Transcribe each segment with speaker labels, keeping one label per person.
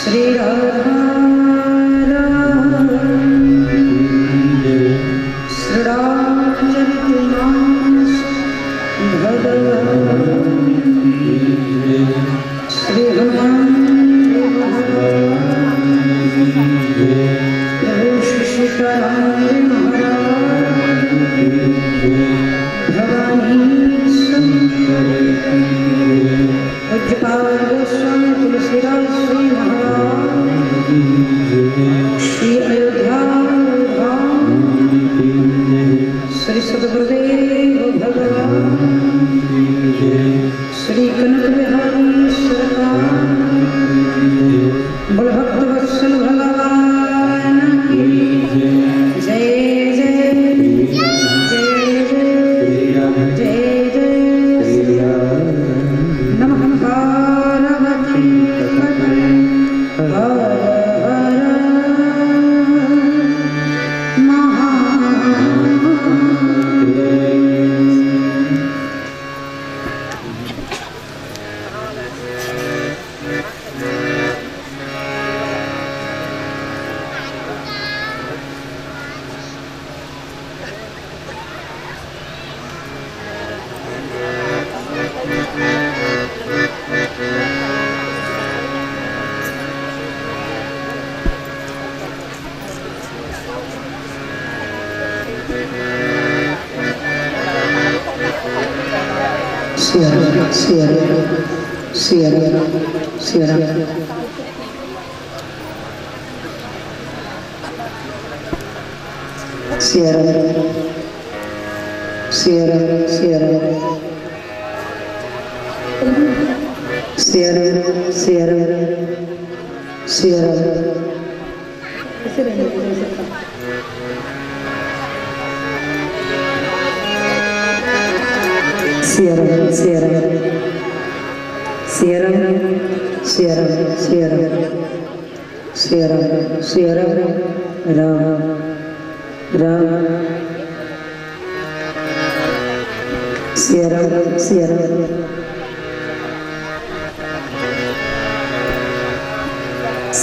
Speaker 1: श्री राधा श्रीरामचरितमानस भगवान श्री हनुमान प्रभु श्री सीताराम भवानी पूज्यपाल गोस्वामी तुलसीदास श्री महाराज श्री अयोध्या श्री सद्गुरुदेव भगवान श्री कनक बिहारी सरकार बलभक्त वत्सल भगवान की जय जय जय जय जय जय नमः पार्वती पतये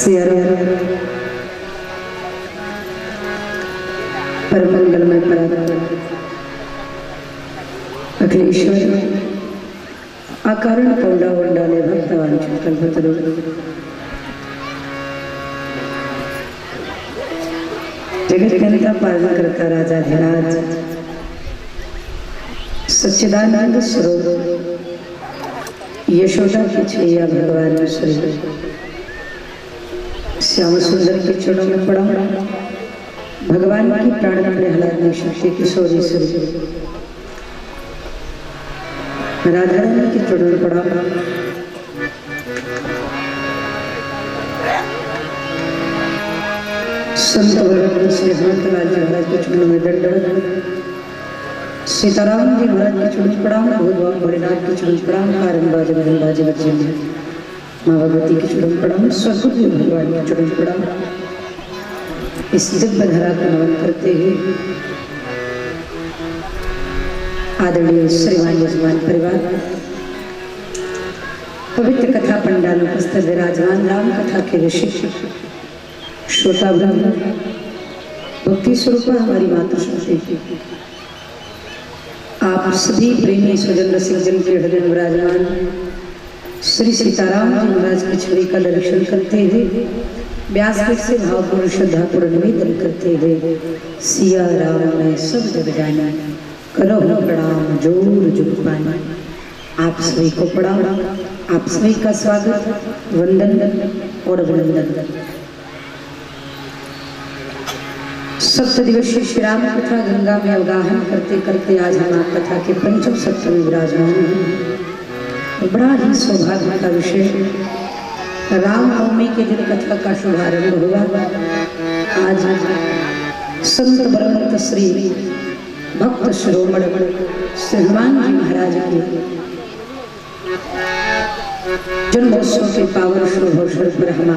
Speaker 1: हर हर परम मंगलमय अखिलेश्वर अकारण पौंडा वंडाले भक्तवांछित कल्पतरु जगत पालन करता राजाधिराज सच्चिदानंद स्वरूप यशोदा की छैया भगवान श्री श्याम सुंदर के चरणों में पड़ा भगवान की प्राण प्रहलाद ने शक्ति किशोरी स्वरूप राधा रानी के चरणों में पड़ा संत श्री हनुमतलाल जी महाराज के चरणों में दंडवत सीताराम जी महाराज के चरणों में प्रणाम भगवान भोलेनाथ के चरणों में प्रणाम कारंबाज बाजे बच्चे माँ भगवती के चरणों में प्रणाम सद्गुरु भगवान के चरणों में प्रणाम इस दिव्य धरा का नमन करते हुए आदरणीय श्रीमान यजमान परिवार पवित्र कथा पंडाल उपस्थित विराजमान राम कथा के ऋषि श्रोता ब्रह्म भक्ति स्वरूपा हमारी मातृशक्ति आप सभी प्रेमी स्वजन रसिक जन के हृदय में विराजमान श्री सीताराम जी महाराज की छवि का दर्शन करते हुए व्यासपीठ से भावपूर्ण श्रद्धापूर्ण निवेदन करते हुए सिया राम मैं सब जग जाना करो प्रणाम जोर जुग पाना आप सभी को प्रणाम आप सभी का स्वागत वंदन और अभिनंदन। सप्त दिवसीय श्री राम कथा गंगा में अवगाहन करते करते आज हम कथा के पंचम सप्त में विराजमान हैं। बड़ा ही सौभाग्य का विषय राम नवमी के दिन कथा का शुभारंभ हुआ। आज संत बलवंत श्री भक्त शिरोमणि श्री हनुमान जी महाराज के जन्मोत्सव के पावन शुभ अवसर पर हम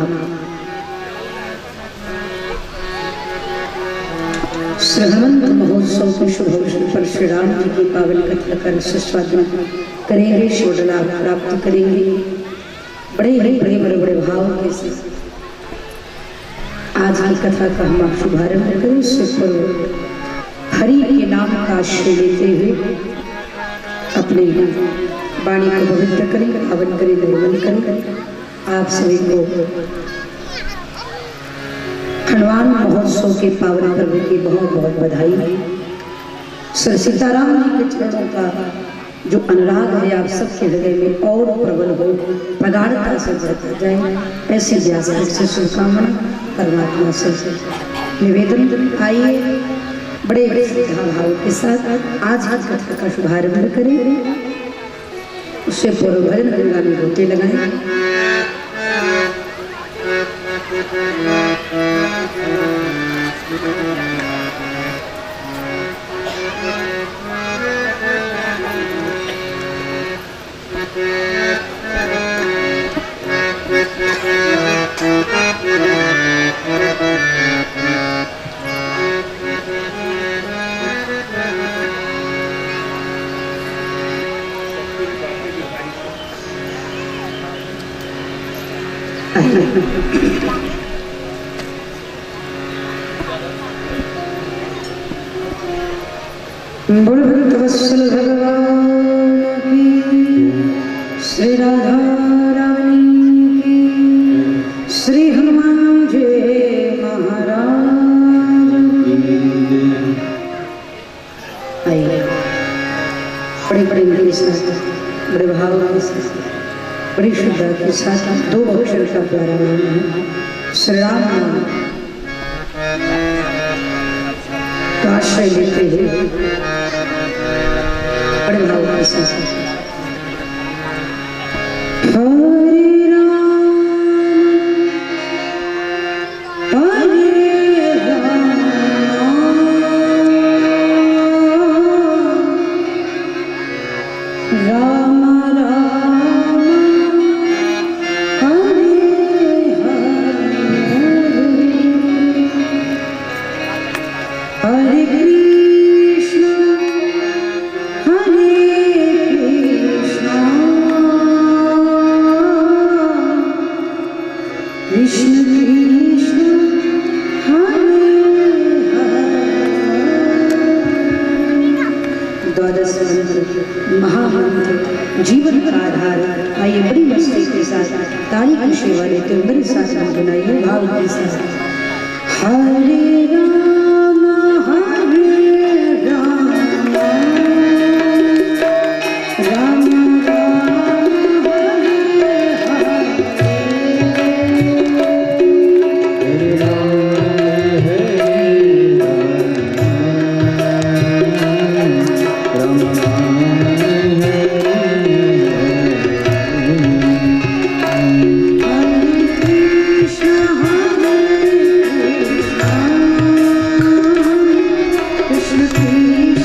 Speaker 1: श्री हनुमंत महोत्सव के शुभ अवसर पर श्री राम जी की पावन कथा का स्वागत करेंगे, शुभ लाभ प्राप्त करेंगे। बड़े ही बड़े भाव के आज की कथा का हम आप शुभारंभ करें। उससे पूर्व हरि के नाम का आश्रय लेते हुए अपनी वाणी को पवित्र करें, पावन करें, निर्मल करें। आप सभी को हनुमान महोत्सव के पावन पर्व की बहुत बहुत बधाई। श्री सीताराम जी के चरणों का जो अनुराग है आप सबके हृदय में और प्रबल हो, प्रगाढ़ता से बढ़ता जाए, ऐसे व्यास से शुभकामना परमात्मा से निवेदन। आइए बड़े श्रद्धा भाव के साथ आज कथा का शुभारंभ करें। उससे पूर्व भजन गंगा में गोते लगाएं। बोल भक्तवत्सल भगवान की, श्री राधा रानी की, श्री हनुमान जी महाराज की। आइए बड़े बड़े के साथ, बड़े भाव के साथ, बड़ी श्रद्धा के साथ दो अक्षर का प्यारा नाम है श्री राम नाम का आश्रय लेते हुए बड़े भाव के साथ हरे राम राम महामंत्र जीवन का आधार। आइए बड़ी मस्ती के साथ ताली की सेवा लेते हुए मेरे साथ गुनगुनाइए भाव के साथ। हरे राम राम कृष्ण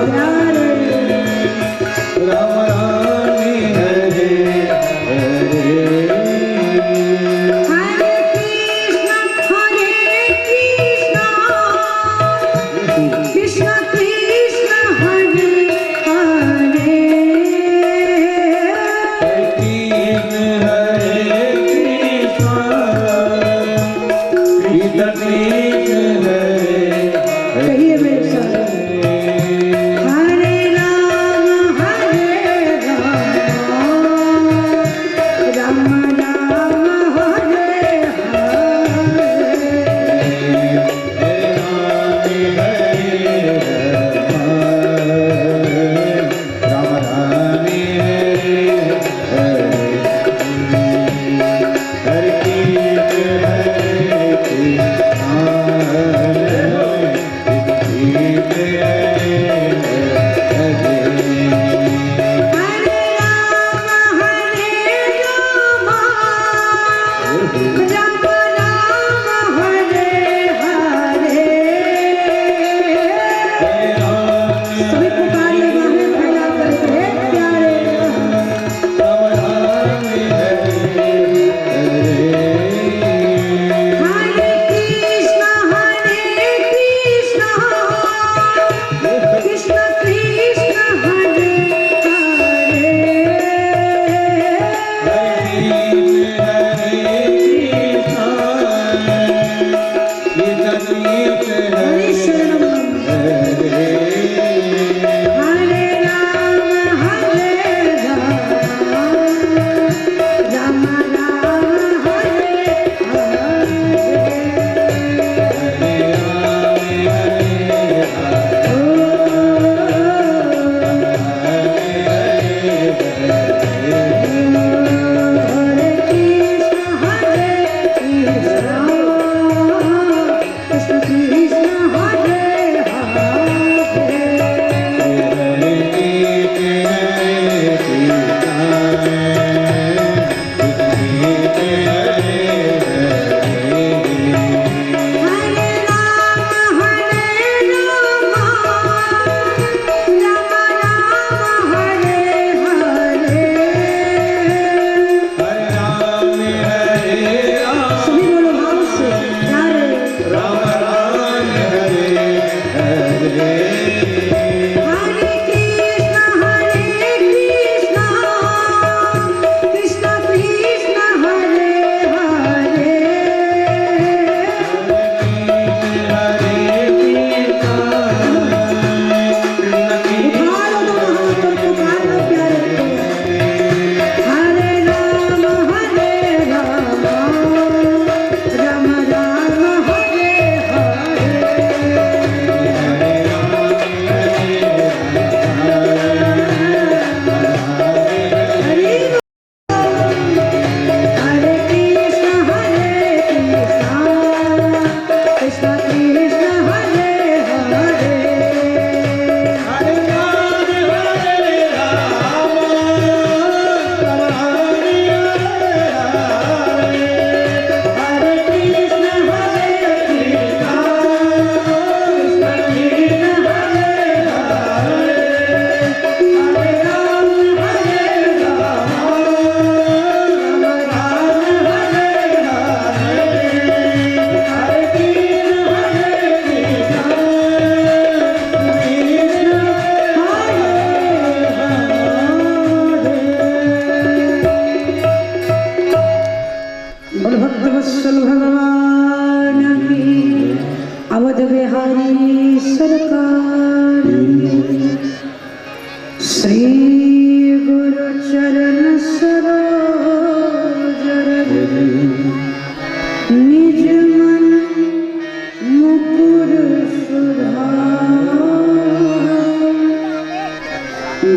Speaker 1: राम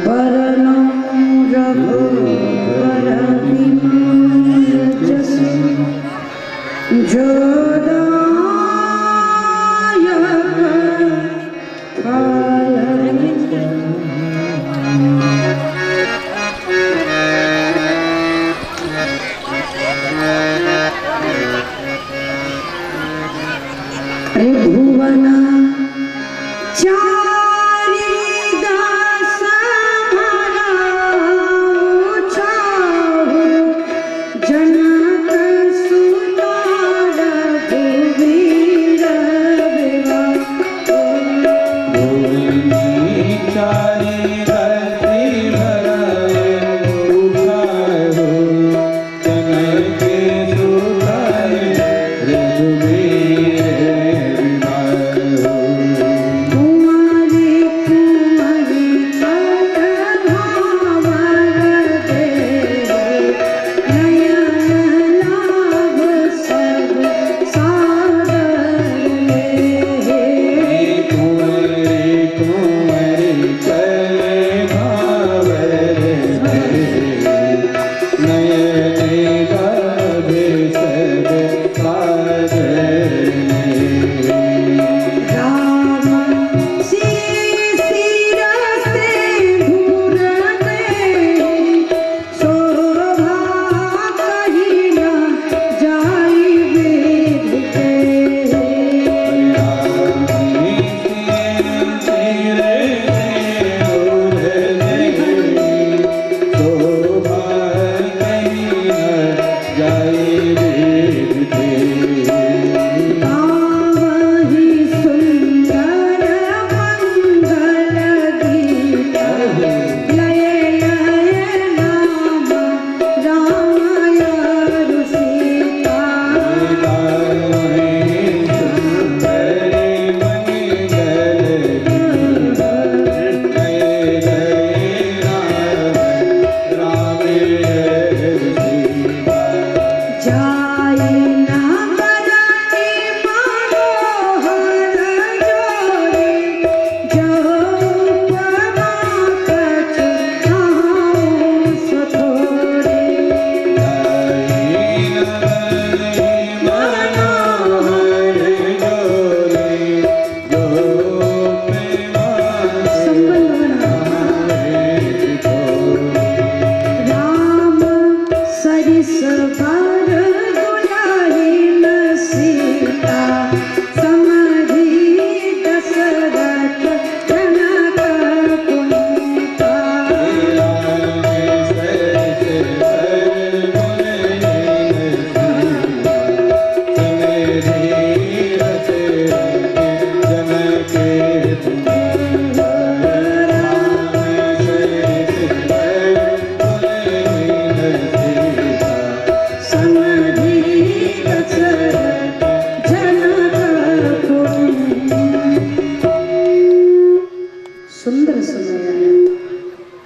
Speaker 1: वरनो रघुवर विमल जसु जोदायक फल। भुवन चारि दास जनक सुता रघुवीर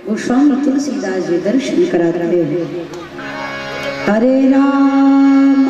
Speaker 1: गोस्वामी तुलसीदास जी दर्शन कराते हैं। हरे राम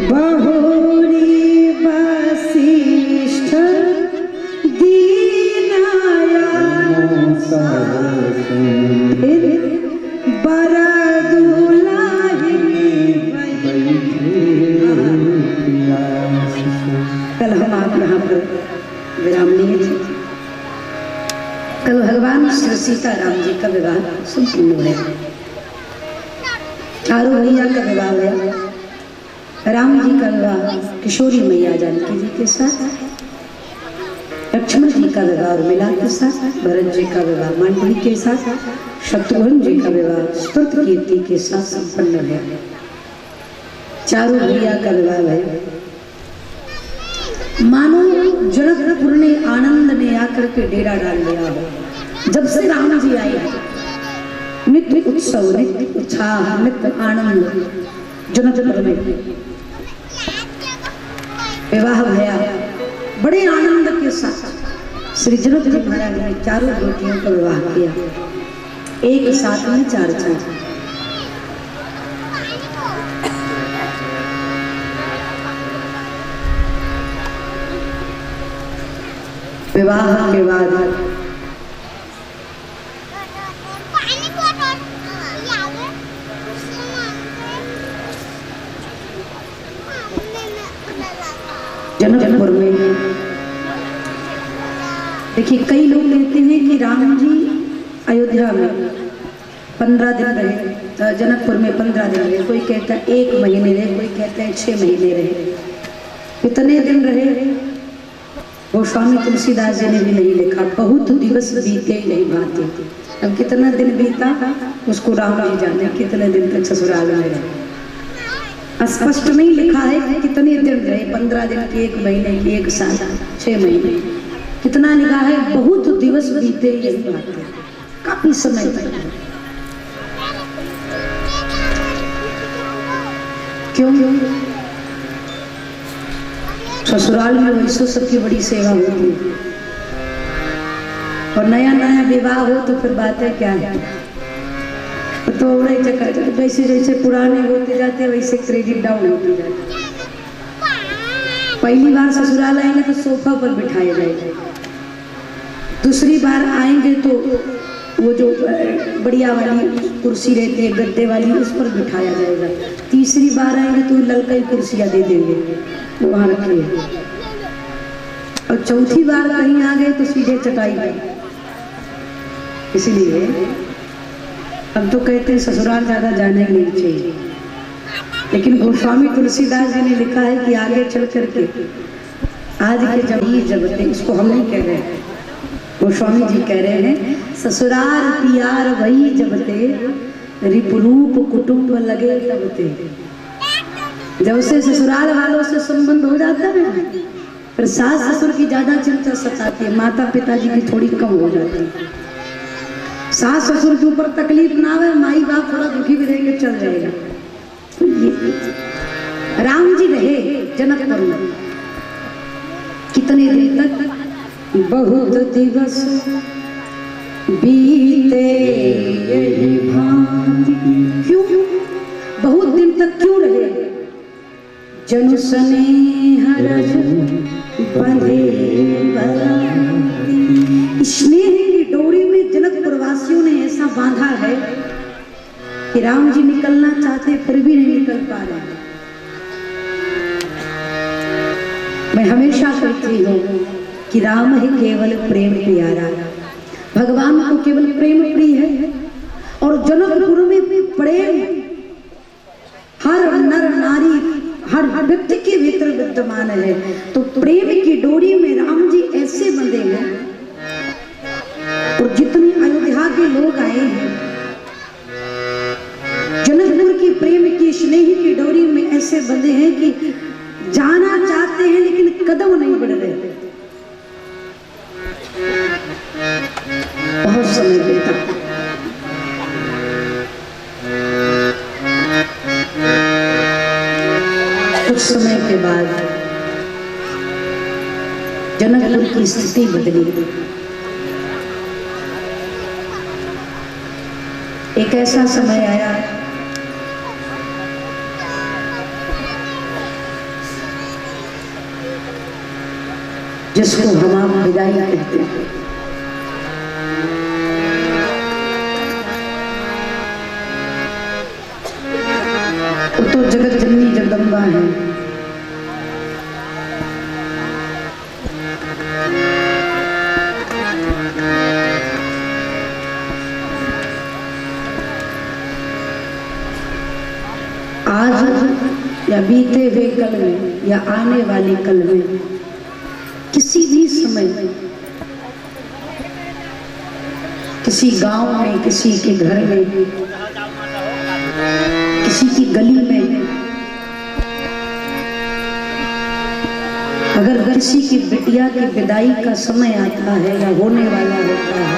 Speaker 1: बहुरी वशिष्ठ दीनाय विराम लिए थे। कल भगवान श्री सीता राम जी का विवाह संपूर्ण हुआ। चारों भैया का विवाह हुआ। राम जी का विवाह किशोरी मैया जानकी जी के साथ, लक्ष्मण जी का विवाह उर्मिला के साथ, भरत जी का विवाह मांडवी के साथ, शत्रुघ्न जी का विवाह स्तुत कीर्ति के साथ संपन्न हुआ। चारों भैया का विवाह है। मानो जनकपुर ने आनंद में आकर के डेरा डाल लिया हो। जब से राम जी आए नित्य उत्सव, नित्य उत्साह, नित्य आनंद जनकपुर में विवाह भया। बड़े आनंद के साथ श्री जनक जी महाराज ने चारों बेटियों का विवाह किया, एक साथ में चार चार। विवाह के बाद जनकपुर में देखिए, कई लोग कहते हैं कि राम जी अयोध्या में 15 दिन रहे, जनकपुर में 15 दिन रहे, कोई कहता है 1 महीने रहे, कोई कहता है 6 महीने रहे। कितने दिन रहे गोस्वामी तुलसीदास जी ने भी नहीं लिखा। बहुत दिवस बीते नहीं भाते। अब कितना दिन बीता उसको राम जी जाने, कितने दिन तक ससुराल में रहे। स्पष्ट नहीं लिखा है कि कितने दिन रहे, 15 दिन की, 1 महीने की, 1 साल, 6 महीने, कितना लिखा है बहुत दिवस बीते यही बात है, काफी समय तक। क्यों? ससुराल में वैसे सबकी बड़ी सेवा होती है, और नया नया विवाह हो तो फिर बातें क्या है। तो जैसे जैसे पुराने होते जाते हैं वैसे क्रेडिट डाउन होते जाते। पहली बार ससुराल आएंगे तो सोफा पर बिठाए जाएंगे, दूसरी बार आएंगे तो वो जो बढ़िया वाली कुर्सी रहती है गद्दे वाली उस पर बिठाया जाएगा, तीसरी बार आएंगे तो ललकई कुर्सियाँ दे देंगे वहाँ रखिए, और चौथी बार कहीं आ गए तो सीधे चटाई पर। इसलिए अब तो कहते हैं ससुराल ज़्यादा जाने नहीं चाहिए, लेकिन गोस्वामी तुलसीदास जी ने लिखा है कि आगे चल करके आज के जब इसको हम नहीं कह रहे हैं, गोस्वामी जी कह रहे हैं ससुराल पियार वही जबते रिपरूप कुटुंब लगे तबते। जब से ससुराल वालों से संबंध हो जाता है फिर सास ससुर की ज्यादा चिंता सताती है, माता पिताजी की थोड़ी कम हो जाती है। सास ससुर के ऊपर तकलीफ ना आवे, माई बाप थोड़ा दुखी भी रहेंगे, चल जाएगा। तो ये राम जी रहे जनकपुर में कितने दिन तक? बहुत दिवस बीते यही भांति। क्यों बहुत दिन तक क्यों रहे? जनु स्नेह रज बंधे बराती। स्नेह की डोरी में जनकपुर वासियों ने ऐसा बांधा है कि राम जी निकलना चाहते फिर भी नहीं निकल पा रहे। मैं हमेशा कहती हूँ कि राम है केवल प्रेम प्यारा, भगवान को केवल प्रेम प्रिय है, और जनकपुर में प्रेम हर नर नारी हर व्यक्ति के भीतर विद्यमान है। तो प्रेम की डोरी में राम जी ऐसे बंधे हैं, और जितने अयोध्या के लोग आए हैं जनकपुर की प्रेम की स्नेह की डोरी में ऐसे बंधे हैं कि जाना चाहते हैं लेकिन कदम नहीं बढ़ रहे। बहुत समय बीता, कुछ समय के बाद जनकपुर की स्थिति बदली। एक ऐसा समय आया जिसको हम आप विदाई कहते हैं। तो जगत जननी जगदम्बा है, या बीते हुए कल में या आने वाले कल में, किसी भी समय किसी गांव में, किसी के घर में, किसी की गली में, अगर किसी की बिटिया की विदाई का समय आता है या होने वाला होता है,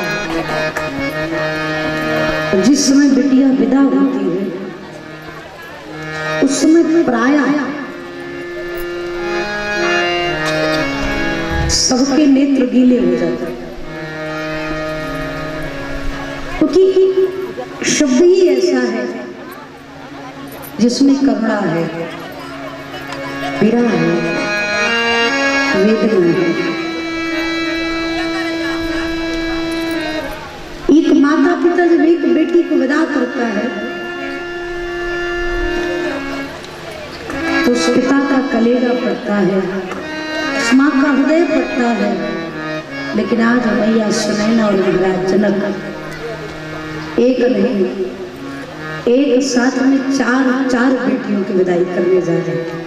Speaker 1: तो जिस समय बिटिया विदा होती है उस समय प्रायः सबके नेत्र गीले हो जाते हैं, क्योंकि शब्द ही ऐसा है जिसमें करुणा है, पीड़ा है, वेदना है। एक माता पिता जब एक बेटी को विदा करता है तो उस पिता का कलेजा पड़ता है, उस माँ का हृदय पड़ता है। लेकिन आज मैया सुनैना और महाराज जनक एक नहीं, एक साथ में चार बेटियों की विदाई करने जा रहे हैं।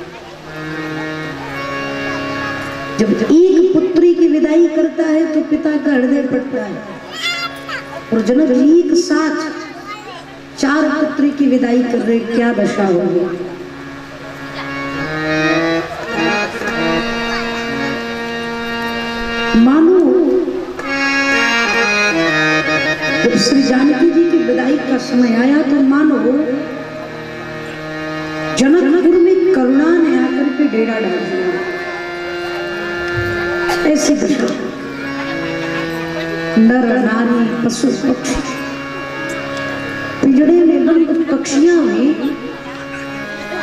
Speaker 1: जब एक पुत्री की विदाई करता है तो पिता का हृदय फटता है, और जनक एक साथ 4 पुत्री की विदाई कर रहे, क्या दशा होगी। मानो जब श्री जानकी जी की विदाई का समय आया तो मानो जनकपुर में करुणा ने आकर के डेरा डाल दिया। ऐसी दशा, नर नारी पशु पक्षी पिंजड़े में बंद पक्षियां भी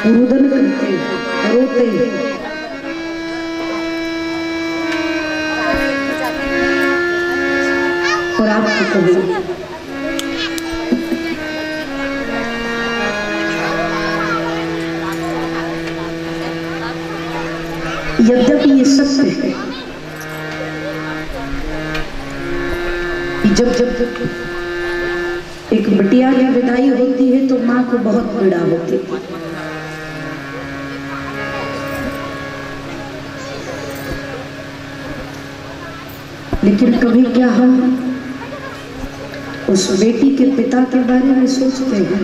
Speaker 1: रुदन करते रोते। और आपको कहूं, यद्यपि ये सत्य है कि जब एक बिटिया की विदाई होती है तो माँ को बहुत पीड़ा होती है, लेकिन कभी क्या हम उस बेटी के पिता के बारे में सोचते हैं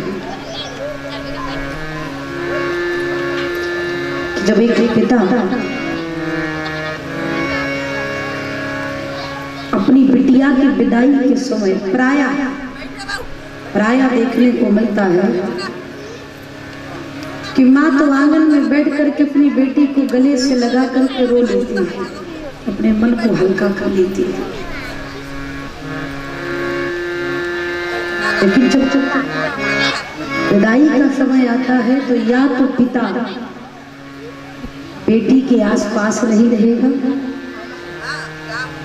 Speaker 1: कि जब एक पिता अपनी बिटिया की विदाई के समय प्रायः देखने को मिलता है कि माँ तो आंगन में बैठ करके अपनी बेटी को गले से लगा करके रो लेती है, अपने मन को हल्का कर लेती है। लेकिन जब विदाई का समय आता है तो या तो पिता बेटी के आसपास नहीं रहेगा,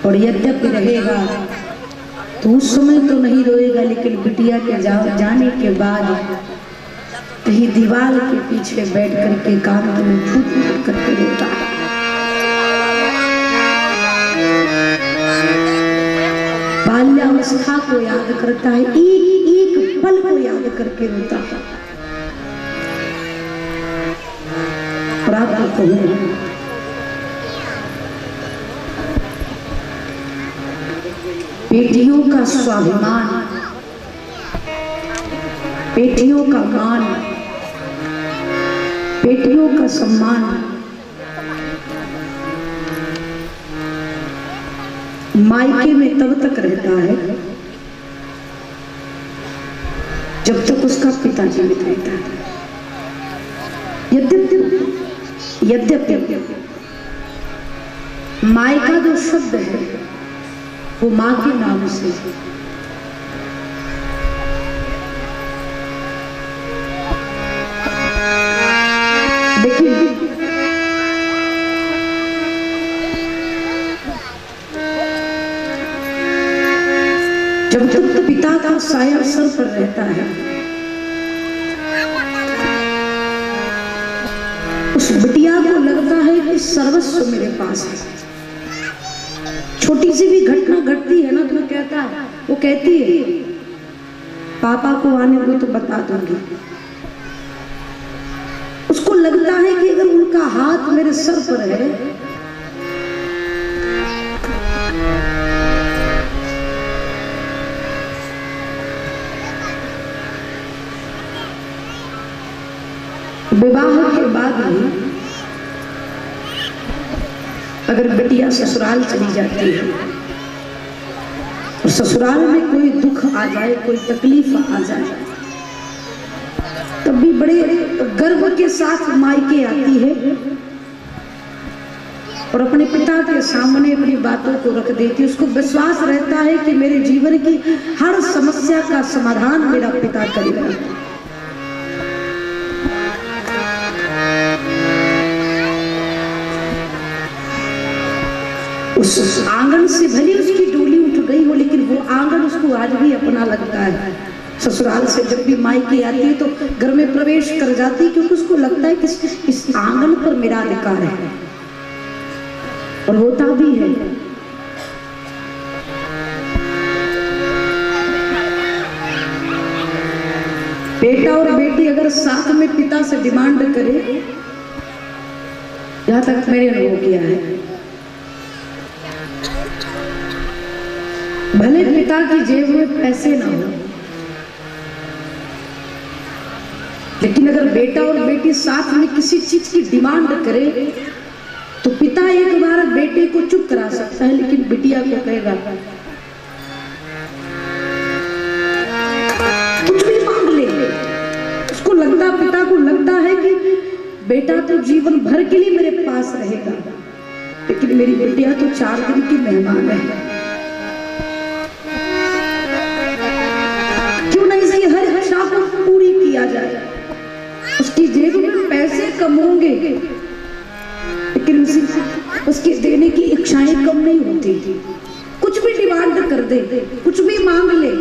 Speaker 1: और यद्यपि रहेगा तो उस समय तो नहीं रोएगा, लेकिन बिटिया के जाने के बाद कहीं दीवार के पीछे बैठ करके कान में फूट फूट करके रोता है। बाल्यावस्था को याद करता है, एक एक पल को याद करके रोता है। और आपको कहूं, बेटियों का स्वाभिमान, बेटियों का मान, बेटियों का सम्मान मायके में तब तक रहता है जब तक उसका पिता जीवित रहता है। यद्यपि मायका जो शब्द है वो माँ के नाम से, देखिए जब तक पिता का साया सर पर रहता है उस बिटिया को लगता है कि सर्वस्व मेरे पास है। छोटी सी भी घटना घटती है ना तो वो कहती है पापा को आने को तो बता दूंगी, उसको लगता है कि अगर उनका हाथ मेरे सर पर है विवाह के बाद भी अगर बिटिया ससुराल चली जाती है और ससुराल में कोई दुख आ जाए, कोई तकलीफ आ जाए, तब भी बड़े गर्व के साथ मायके आती है और अपने पिता के सामने अपनी बातों को रख देती है। उसको विश्वास रहता है कि मेरे जीवन की हर समस्या का समाधान मेरा पिता करेगा। उस आंगन से भले उसकी डोली उठ गई हो, लेकिन वो आंगन उसको आज भी अपना लगता है। ससुराल से जब भी मायके आती है तो घर में प्रवेश कर जाती है, क्योंकि उसको लगता है कि इस आंगन पर मेरा अधिकार है, और होता भी है। बेटा और बेटी अगर साथ में पिता से डिमांड करे, जहां तक मैंने अनुभव किया है, भले पिता की जेब में पैसे ना हो, लेकिन अगर बेटा और बेटी साथ में किसी चीज की डिमांड करे तो पिता एक बार बेटे को चुप करा सकता है, लेकिन बिटिया को कहेगा कुछ भी मांग ले। उसको लगता, पिता को लगता है कि बेटा तो जीवन भर के लिए मेरे पास रहेगा, लेकिन मेरी बिटिया तो 4 दिन की मेहमान है। क्यों नहीं इसकी हर इच्छा को पूरी किया जाए। उसकी जेब में पैसे कम होंगे, लेकिन उसकी देने की इच्छाएं कम नहीं होती। कुछ भी डिमांड कर दे, कुछ भी मांग ले।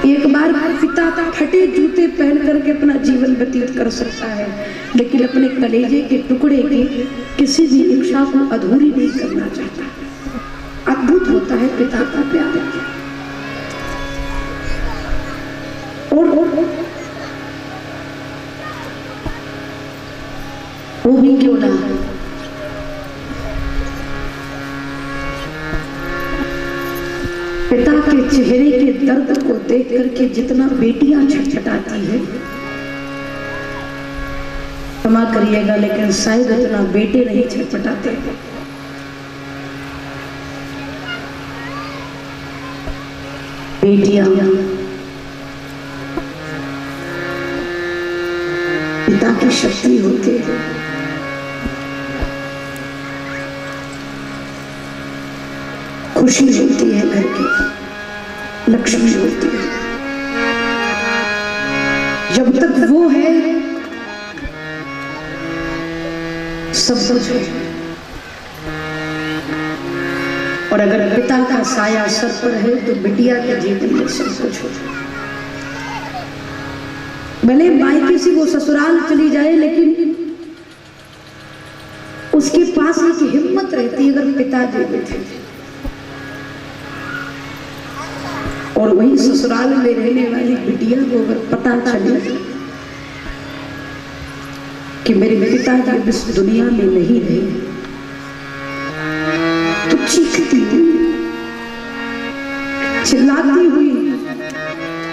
Speaker 1: एक बार पिता फटे जूते पहन करके अपना जीवन व्यतीत कर सकता है, लेकिन अपने कलेजे के टुकड़े की किसी भी इच्छा को अधूरी नहीं करना चाहता। अद्भुत होता है पिता का प्यार। और वो भी क्यों ना, पिता के चेहरे के दर्द को देख करके जितना बेटियां छटपटाती है, क्षमा करिएगा लेकिन शायद उतना बेटे नहीं छटपटाते। बेटियां पिता की शक्ति होती है। खुशी होती है, घर की लक्ष्मी होती है। जब तक वो है सब कुछ है, और अगर पिता का साया सर पर है तो बिटिया के जीवन में सब कुछ हो। भले मायके से वो ससुराल चली जाए, लेकिन उसके पास एक हिम्मत रहती है अगर पिता जीवित है। और वही ससुराल में रहने वाली बिटिया को अगर पता चले कि मेरे पिता जी इस दुनिया में नहीं रहे, तो चीखती हुई, चिल्लाती हुई,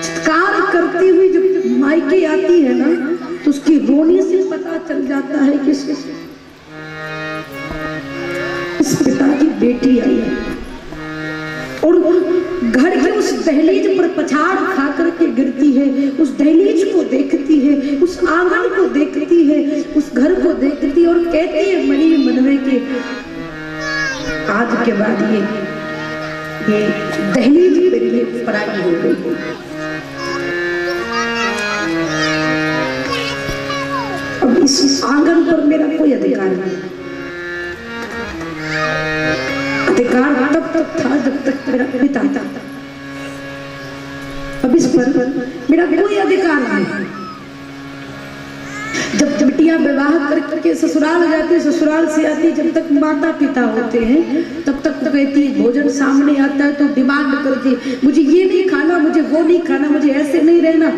Speaker 1: चित्कार करती हुई जब मायके आती है ना, तो उसकी रोने से पता चल जाता है कि इस पिता की बेटी आई है। और घर के उस दहलीज पर पछाड़ खा करके गिरती है, उस दहलीज को देखती है, उस आंगन को देखती है, उस घर को देखती है, और कहती है मनी मनवे के आज के बाद ये दहलीज मेरे लिए पराई हो गई। अब इस आंगन पर मेरा कोई अधिकार नहीं। अधिकार तब तक था जब तक मेरा पिता था, अब इस पर मेरा कोई अधिकार नहीं। जब बिटिया विवाह करके ससुराल जाती, ससुराल से आती, जब तक माता पिता होते हैं तब तक तो कहती है, भोजन सामने आता है तो डिमांड करती, मुझे ये नहीं खाना, मुझे वो नहीं खाना, मुझे ऐसे नहीं रहना।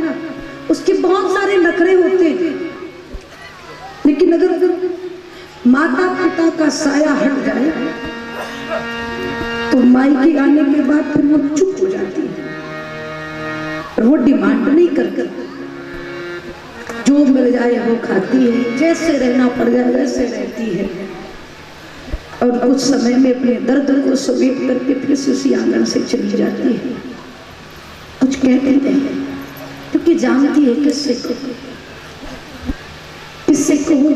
Speaker 1: उसके बहुत सारे नखरे होते हैं, लेकिन अगर माता पिता का साया हट जाए तो मायके आने के बाद फिर वो चुप हो जाती है और वो डिमांड नहीं करती, जो मिल जाए वो खाती है, जैसे रहना पड़ जाए वैसे रहती है और कुछ समय में अपने दर्द को समेट करके फिर से उसी आंगन से चली जाती है। कुछ कहती नहीं क्योंकि जानती है किससे कहूं।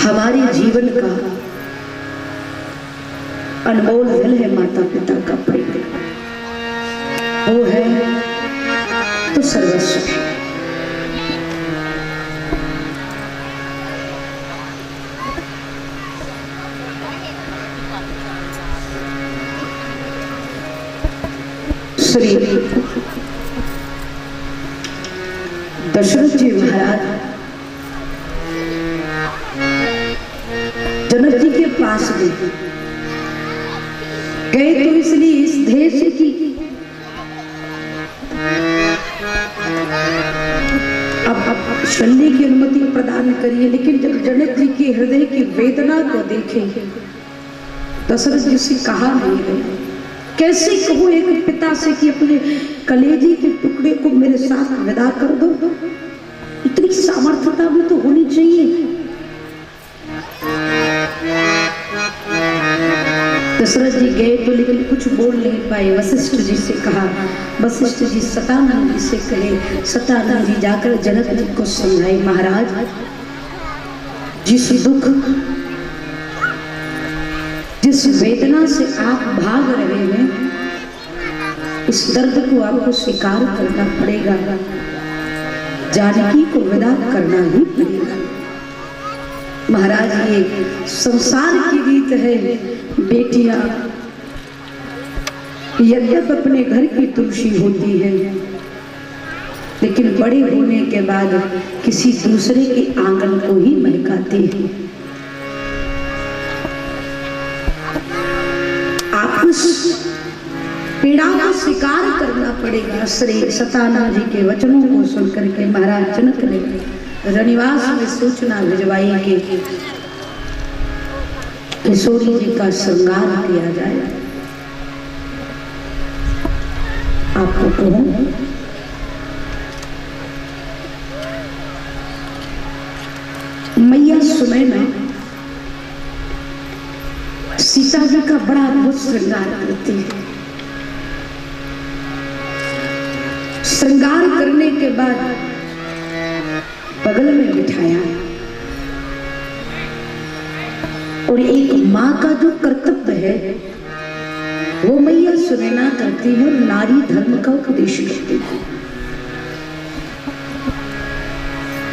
Speaker 1: हमारे जीवन का अनमोल धन है माता पिता का प्रेम, वो है तो सर्वस्व। श्री दशरथ जी महाराज जनक जी के पास गए तो इसलिए इस देश की अब शल्य की अनुमति प्रदान करिए, लेकिन जब जनक जी के हृदय की वेदना को देखें दशरथ जी से कहा नहीं है, कैसे कहूं एक पिता से कि अपने कलेजे के टुकड़े को मेरे साथ विदा कर दो। इतनी सामर्थ्यता भी तो होनी चाहिए। दशरथ जी गए तो लेकिन कुछ बोल नहीं पाए। वशिष्ठ जी से कहा, वशिष्ठ जी सतानंद जी से कहे। सतानंद जी जाकर जनक जी को समझाए, महाराज जिस दुख जिस वेदना से आप भाग रहे हैं इस दर्द को आपको स्वीकार करना पड़ेगा, जानकी को विदा करना ही पड़ेगा। महाराज ये संसार की रीत है, बेटियां यद्यप अपने घर की तुलसी होती है लेकिन बड़े होने के बाद किसी दूसरे के आंगन को ही महकाती है। पीड़ा को स्वीकार करना पड़ेगा। श्री सतानंद जी के वचनों को सुनकर के महाराज जनक ने रनिवास में सूचना भिजवाई कि किशोरी जी का श्रृंगार किया जाए। आपको कहूं मैया सुनैना सीता जी का बड़ा अद्भुत श्रृंगार करती है। श्रृंगार करने के बाद बगल में बिठाया और एक माँ का जो कर्तव्य है वो मैया सुनैना करती है और नारी धर्म का उपदेश करती है।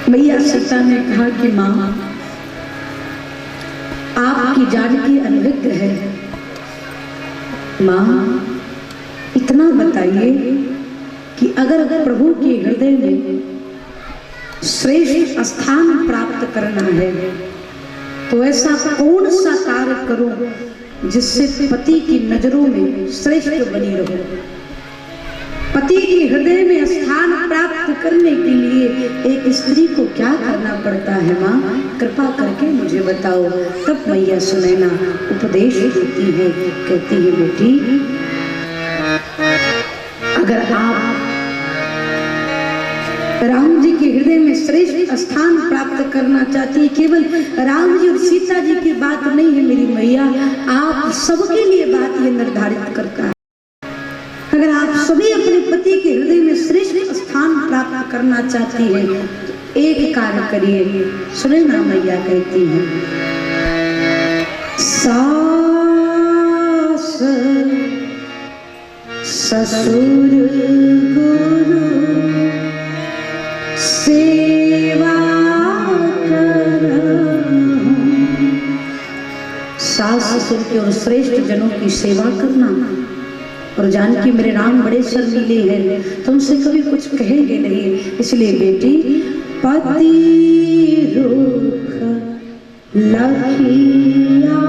Speaker 1: मैया सीता ने कहा कि माँ आपकी जानकी अनभिज्ञ है, माँ इतना बताइए कि अगर प्रभु के हृदय में श्रेष्ठ स्थान प्राप्त करना है तो ऐसा कौन सा कार्य करूं जिससे पति की नजरों में श्रेष्ठ बनी रहूं। पति के हृदय में स्थान प्राप्त करने के लिए एक स्त्री को क्या करना पड़ता है माँ, कृपा करके मुझे बताओ। तब मैया सुनैना उपदेश देती है, कहती है बेटी अगर आप राम जी के हृदय में श्रेष्ठ स्थान प्राप्त करना चाहती है, केवल राम जी और सीता जी की बात नहीं है मेरी मैया, आप सबके लिए बात ये निर्धारित करता है। अगर आप सभी अपने पति के हृदय में श्रेष्ठ स्थान प्राप्त करना चाहती है तो एक कार्य करिए। सुनैना मैया कहती है, सास ससुर गुरु सेवा करना। सास ससुर के और श्रेष्ठ जनों की सेवा करना। और जानकी मेरे राम बड़े शर्मीले हैं, तुमसे कभी कुछ कहेंगे नहीं, इसलिए बेटी पति रुख लखिया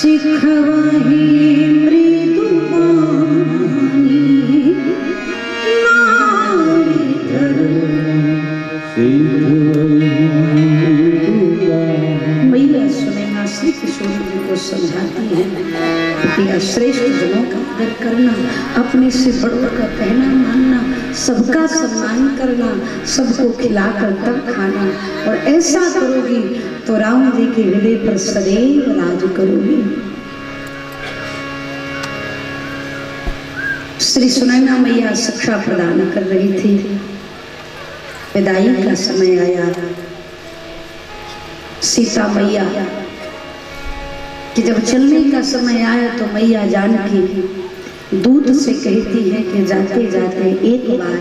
Speaker 1: सिखवाही मृदुबानी नारी मैया सुनैना श्री किशोर जी को समझाती है कि श्रेष्ठ जनों का आदर करना, अपने से बड़ों का कहना मानना, सबका सम्मान करना, सबको खिलाकर तब खाना, और ऐसा करोगी तो राम जी के हृदय पर सदैव राज करोगी। श्री सुनैना मैया शिक्षा प्रदान कर रही थी। विदाई का समय आया। सीता मैया कि जब चलने का समय आया तो मैया जानकी दूत से कहती है कि जाते जाते एक बार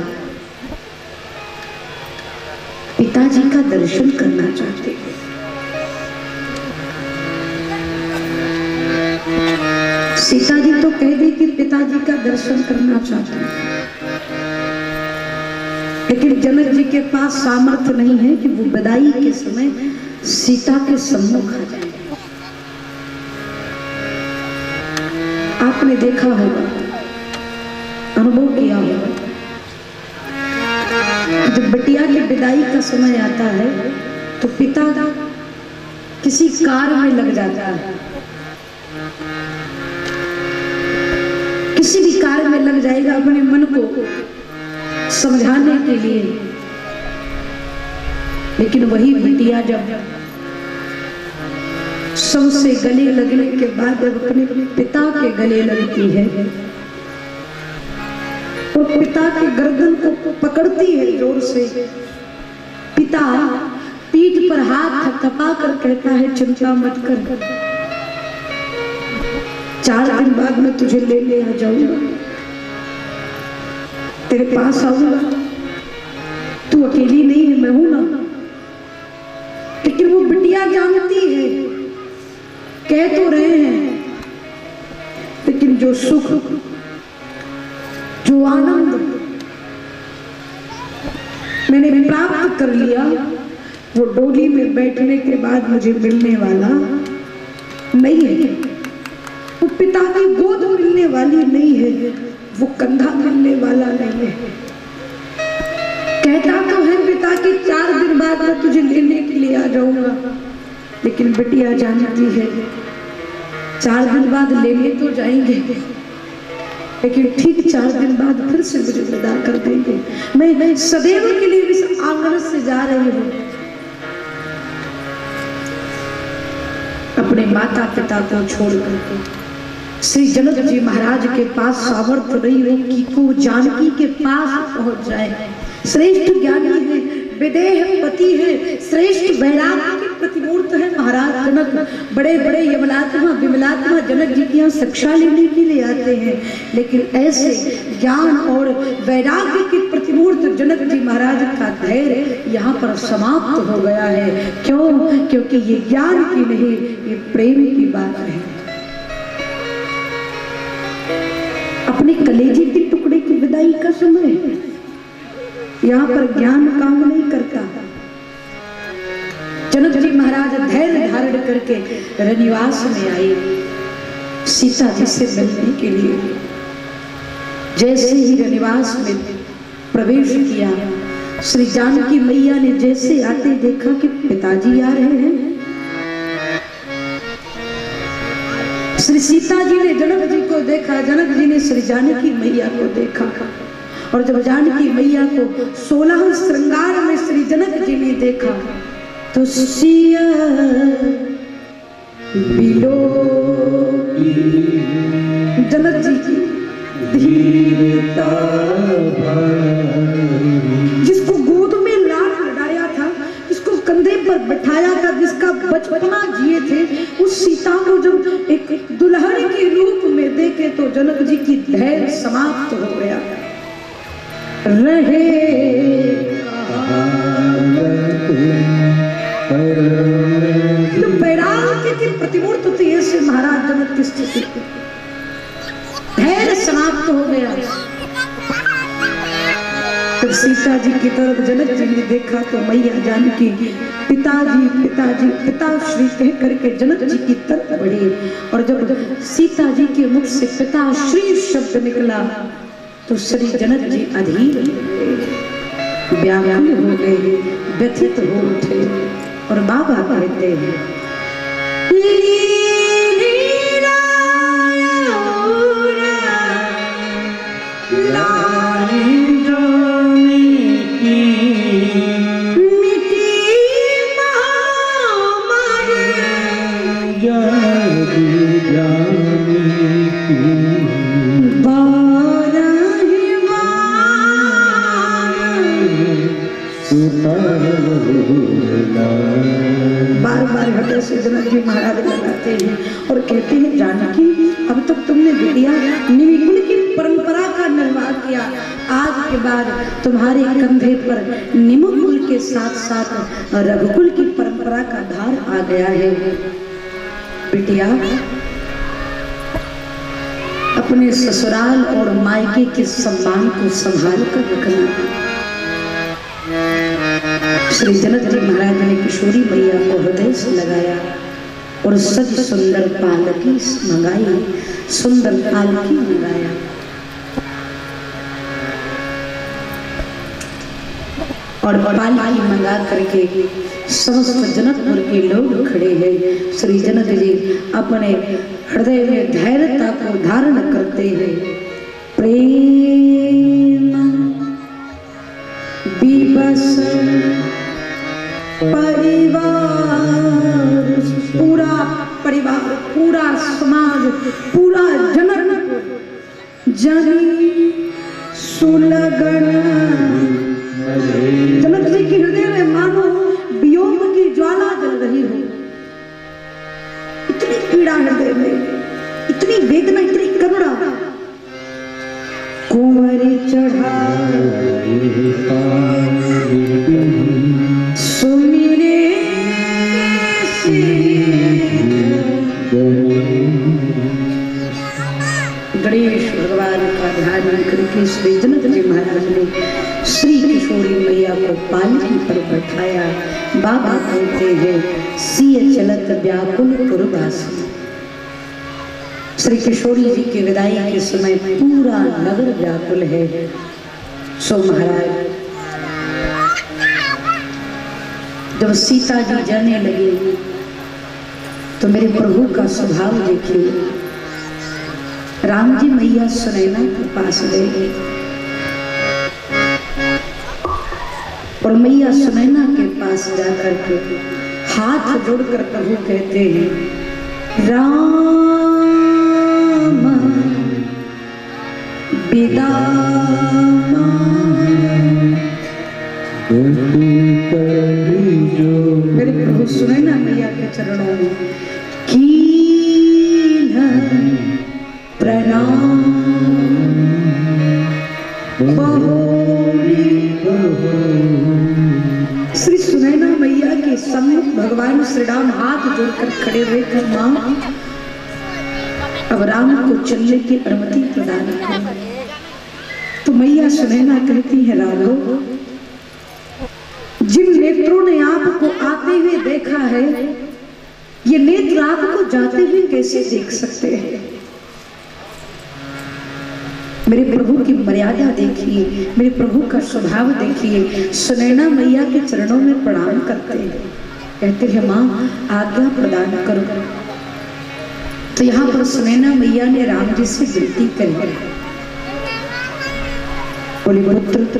Speaker 1: पिताजी का दर्शन करना चाहते हैं। सीता जी तो कह दी कि पिताजी का दर्शन करना चाहते हैं, लेकिन जनक जी के पास सामर्थ्य नहीं है कि वो विदाई के समय सीता के सम्मुख आ जाए। आपने देखा होगा, अनुभव किया होगा, जब बिटिया की विदाई का समय आता है तो पिता किसी कार्य में लग जाता है, किसी भी कार्य में लग जाएगा अपने मन को समझाने के लिए। लेकिन वही बिटिया जब सबसे गले लगने के बाद जब अपने पिता के गले लगती है और पिता के गर्दन को पकड़ती है जोर से, पिता पीठ पर हाथ थपथपा कर कहता है चिंता मत कर, 4 दिन बाद मैं तुझे लेने आ जाऊंगा, तेरे पास आऊंगा, तू अकेली नहीं है, मैं हूं ना। लेकिन वो बिटिया जानती है, कह तो रहे हैं, लेकिन जो सुख, जो आनंद मैंने प्राप्त कर लिया वो डोली में बैठने के बाद मुझे मिलने वाला नहीं है, वो पिता की गोद मिलने वाली नहीं है, वो कंधा मिलने वाला नहीं है। कहता तो है पिता कि 4 दिन बाद मैं तुझे लेने के लिए आ जाऊंगा, लेकिन बिटिया जानती है 4 दिन बाद लेने तो जाएंगे, लेकिन ठीक 4 दिन बाद फिर से मुझे विदा कर देंगे। मैं सदैव के लिए इस आंगन से जा रही हूँ। अपने माता पिता को छोड़ करके श्री जनक जी महाराज के पास सामर्थ्य नहीं है कि को जानकी के पास पहुंच जाए। श्रेष्ठ ज्ञानी है, विदेह पति है, श्रेष्ठ वैराग्य के प्रतिमूर्त है महाराज जनक। बड़े बड़े यमलात्मा विमलात्मा जनक जी की यहाँ शिक्षा लेने के लिए आते हैं, लेकिन ऐसे ज्ञान और वैराग्य की प्रतिमूर्त जनक जी महाराज का धैर्य यहाँ पर समाप्त हो गया है। क्यों? क्योंकि ये ज्ञान की नहीं, ये प्रेम की बात है। अपने कलेजे के टुकड़े की विदाई का समय है, यहाँ पर ज्ञान काम नहीं करता। जनक जी महाराज धैर्य धारण करके रनिवास में आए सीता जी से मिलने के लिए। जैसे ही रनिवास में प्रवेश किया, श्री जानकी मैया ने जैसे आते देखा कि पिताजी आ रहे हैं। श्री सीता जी ने जनक जी को देखा, जनक जी ने श्री जानकी मैया को देखा, और जब जानकी मैया को 16 श्रृंगार में श्री जनक जी ने देखा तो सिया बिलो जनक जी की धीरता, जिसको गोद में लाड लड़ाया था, जिसको कंधे पर बैठाया था, जिसका बचपना जिए थे, उस सीता को जब एक दुल्हन के रूप में देखे तो जनक जी की धैर्य समाप्त हो गया। रहे तो वैराग्य की प्रतिमूर्त थी ऐसे महाराज जनक की स्थिति, धैर्य समाप्त हो गया। तो सीता जी की तरफ जनक जी ने देखा तो मैया जानकी पिताजी पिताजी पिताश्री कह करके जनक जी की तरफ बढ़ी। और जब सीता जी के मुख से पिताश्री शब्द निकला तो श्री जनक जी अधीर व्याकुल हो गए, व्यथित हो उठे और बाबा कहते हैं बार हृदय से जनक जी महाराज लगाते हैं और कहते हैं जानकी अब तक तुमने बेटिया निमिकुल की परंपरा का निर्वाह किया, आज के बाद तुम्हारे कंधे पर निमुकुल के साथ साथ रघुकुल की परंपरा का भार आ गया है। बेटिया अपने ससुराल और मायके के सम्मान को संभाल कर रखना। श्री जनक जी महाराज ने किशोरी मैया को हृदय से लगाया और सच सुंदर पालकी मंगाई, सुंदर पालकी मंगाया। और पालकी मंगा करके समस्त जनकपुर के लोग खड़े हैं। श्री जनक जी अपने हृदय में धैर्यता को धारण करते हैं। प्रेम विवश परिवार पूरा समाज पूरा जनक जनी सुलगन। जनक जी के हृदय में मानो वियोग की ज्वाला जल रही हो, इतनी पीड़ा हृदय में, इतनी वेदना, इतनी करुणा। कुंवरी चढ़ा सुमिरे गणेश भगवान का ध्यान करके श्री जनक जी महाराज ने श्री किशोरी मैया को पालकी पर बैठाया। बाबा कहते हैं सिय चलत व्याकुल पुरवासी। श्री किशोरी जी की विदाई के समय पूरा नगर व्याकुल है। सो महाराज जब सीता जी जाने लगी तो मेरे प्रभु का स्वभाव देखिए। राम जी मैया सुनैना के पास गए और मैया सुनैना के पास जाकर के हाथ जोड़कर प्रभु कहते हैं राम विदा मेरे प्रभु सुनैना मैया के चरणों में कीन प्रणाम श्री सुनैना मैया के सम्मुख भगवान श्री राम हाथ जोड़कर खड़े हुए थे। मां अब राम को चलने की अनुमति प्रदान कर। तो मैया सुनैना कहती है राघव जिन नेत्रों ने आपको आते हुए देखा है ये नेत्र आपको जाते हुए कैसे देख सकते हैं। मेरे प्रभु की मर्यादा देखिए, मेरे प्रभु का स्वभाव देखिए। सुनैना मैया के चरणों में प्रणाम करते हैं, कहते हैं मां आज्ञा प्रदान करो। तो यहाँ पर सुनैना मैया ने राम जी से विनती करी, बोले पुत्र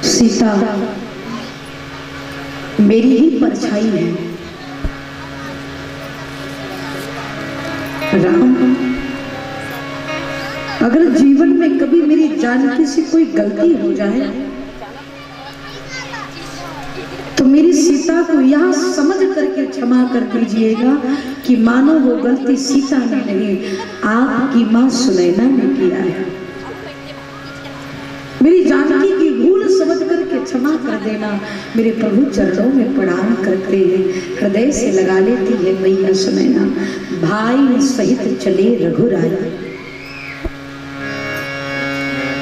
Speaker 1: सीता मेरी ही परछाई है। राम अगर जीवन में कभी मेरी जानकी से कोई गलती हो जाए तो मेरी सीता को यह समझ करके क्षमा कर दीजिएगा कि मानो वो गलती सीता ने नहीं आपकी मां सुनैना ने किया है। मेरी जानकी की भूल समझ करके क्षमा कर देना। मेरे प्रभु चरणों में प्रणाम करते हैं, हृदय से लगा लेती है मैया सुनैना। भाई सहित चले रघुराई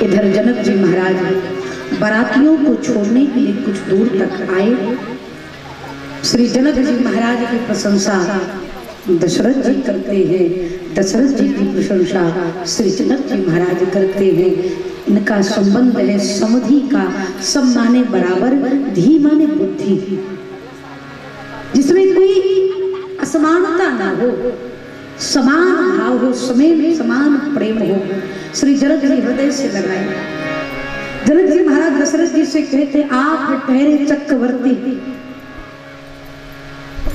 Speaker 1: इधर जनक जी महाराज बारातियों को छोड़ने के लिए कुछ दूर तक आए। श्री जनक जी महाराज की प्रशंसा दशरथ जी करते हैं, दशरथ जी की प्रशंसा श्री जनक जी महाराज करते हैं। इनका संबंध है समधि का, सम माने बराबर, धी माने बुद्धि, जिसमें कोई असमानता ना हो, समान भाव हो, समान प्रेम हो। श्री जनक जी हृदय से लगाए। जनक जी महाराज दशरथ जी से कहते, आप ठहरे चक्रवर्ती,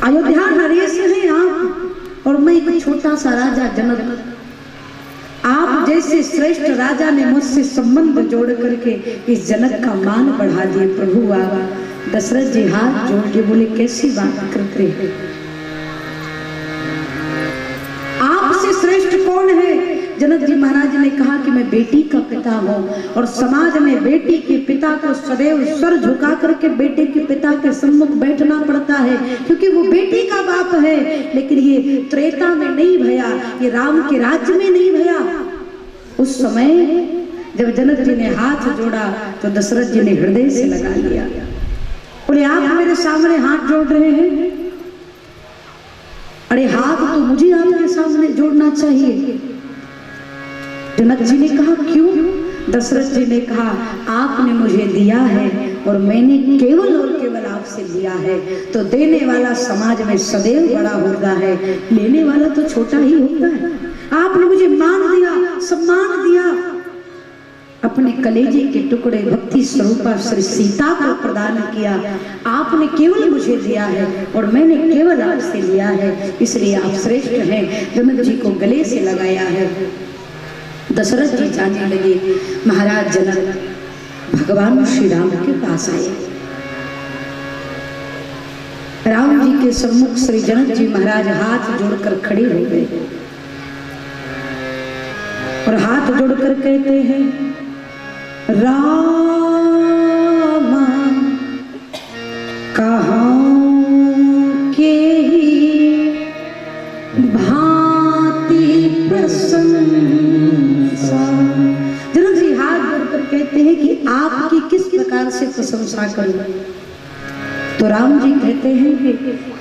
Speaker 1: अयोध्या नरेश हैं आप और मैं एक छोटा सा राजा जनक। आप जैसे श्रेष्ठ राजा ने मुझसे संबंध जोड़ करके इस जनक का मान बढ़ा दिए। प्रभु आप। दशरथ जी हाथ जोड़ के बोले, कैसी बात करते हैं, आपसे श्रेष्ठ कौन है? जनक जी महाराज ने कहा कि मैं बेटी का पिता हूँ और समाज में बेटी के पिता को सदैव सर झुका करके बेटे के पिता के सम्मुख बैठना पड़ता है, क्योंकि वो बेटी का बाप है। लेकिन ये त्रेता में नहीं भया, ये राम के राज्य में नहीं भया। उस समय जब जनक जी ने हाथ जोड़ा तो दशरथ जी ने हृदय से लगा लिया। बोले, आप मेरे सामने हाथ जोड़ रहे हैं? अरे हाथ तो मुझे आपके सामने जोड़ना चाहिए। जनक जी ने कहा, क्यों? दशरथ जी ने कहा, आपने मुझे दिया है और मैंने केवल और केवल आपसे लिया है, तो देने वाला समाज में सदैव बड़ा होता है, लेने वाला तो छोटा ही होता है। आपने मुझे मान दिया, सम्मान दिया, अपने कलेजे के टुकड़े भक्ति स्वरूपा श्री सीता को प्रदान किया। आपने केवल मुझे दिया है और मैंने केवल आपसे लिया है, इसलिए आप श्रेष्ठ हैं। जनक जी को गले से लगाया है। दशरथ जी जाने लगे। महाराज जनक भगवान श्री राम के पास आए। राम जी के सम्मुख श्री जनक जी महाराज हाथ जोड़कर खड़े हो गए और हाथ जोड़कर कहते हैं, राम कहाँ के ही भांति प्रशंसा। जनक जी हाथ जोड़कर कहते हैं कि आपकी किस प्रकार से प्रशंसा करूं? तो राम जी कहते हैं कि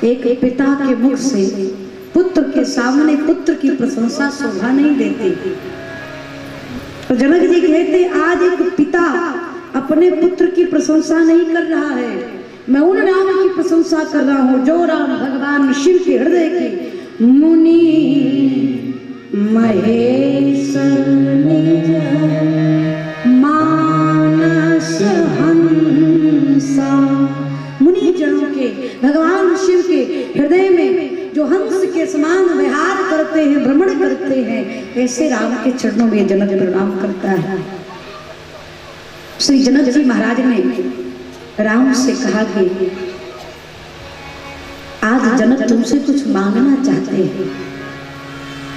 Speaker 1: एक पिता के मुख से पुत्र के सामने पुत्र की प्रशंसा शोभा नहीं देती। तो जनक जी कहते, आज एक पिता अपने पुत्र की प्रशंसा नहीं कर रहा है, मैं उन राम की प्रशंसा कर रहा हूं जो राम भगवान शिव के हृदय के मुनि महेश निज मानस हंसा। मुनि जनों के, भगवान शिव के हृदय में जो हंस के समान विहार करते हैं, भ्रमण करते हैं, ऐसे राम के चरणों में जनक प्रणाम करता है। श्री जनक जी महाराज ने राम से कहा कि आज जनक तुमसे कुछ मांगना चाहते हैं।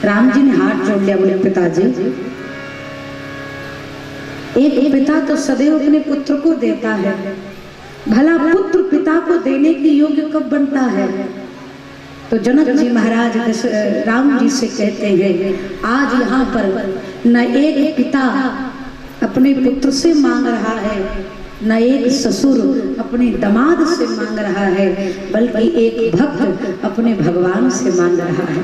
Speaker 1: राम जी ने हाथ जोड़ लिया। बोले, पिताजी, एक पिता तो सदैव अपने पुत्र को देता है, भला पुत्र पिता को देने के योग्य कब बनता है? तो जनक जी महाराज राम जी से कहते हैं, आज यहाँ पर न एक पिता अपने पुत्र से मांग रहा है, न एक ससुर अपने दामाद से मांग रहा है, बल्कि एक भक्त अपने भगवान से मांग रहा है।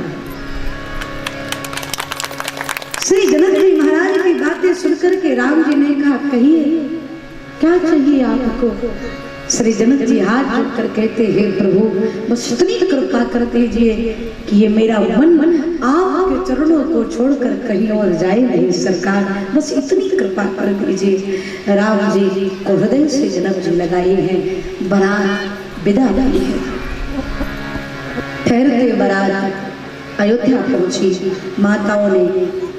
Speaker 1: श्री जनक जी महाराज की बातें सुनकर के राम जी ने कहा, कहिए क्या चाहिए आपको? श्री जनक जी हाथ जोड़कर कहते हैं, प्रभु बस इतनी कृपा कर दीजिए कि ये मेरा मन आपके चरणों को छोड़कर कहीं और जाए नहीं सरकार, बस इतनी कृपा कर दीजिए। राम जी को हृदय से जनक जी लगाए हैं। बारात विदा हुई है। ठहरते बारात अयोध्या पहुंची। माताओं ने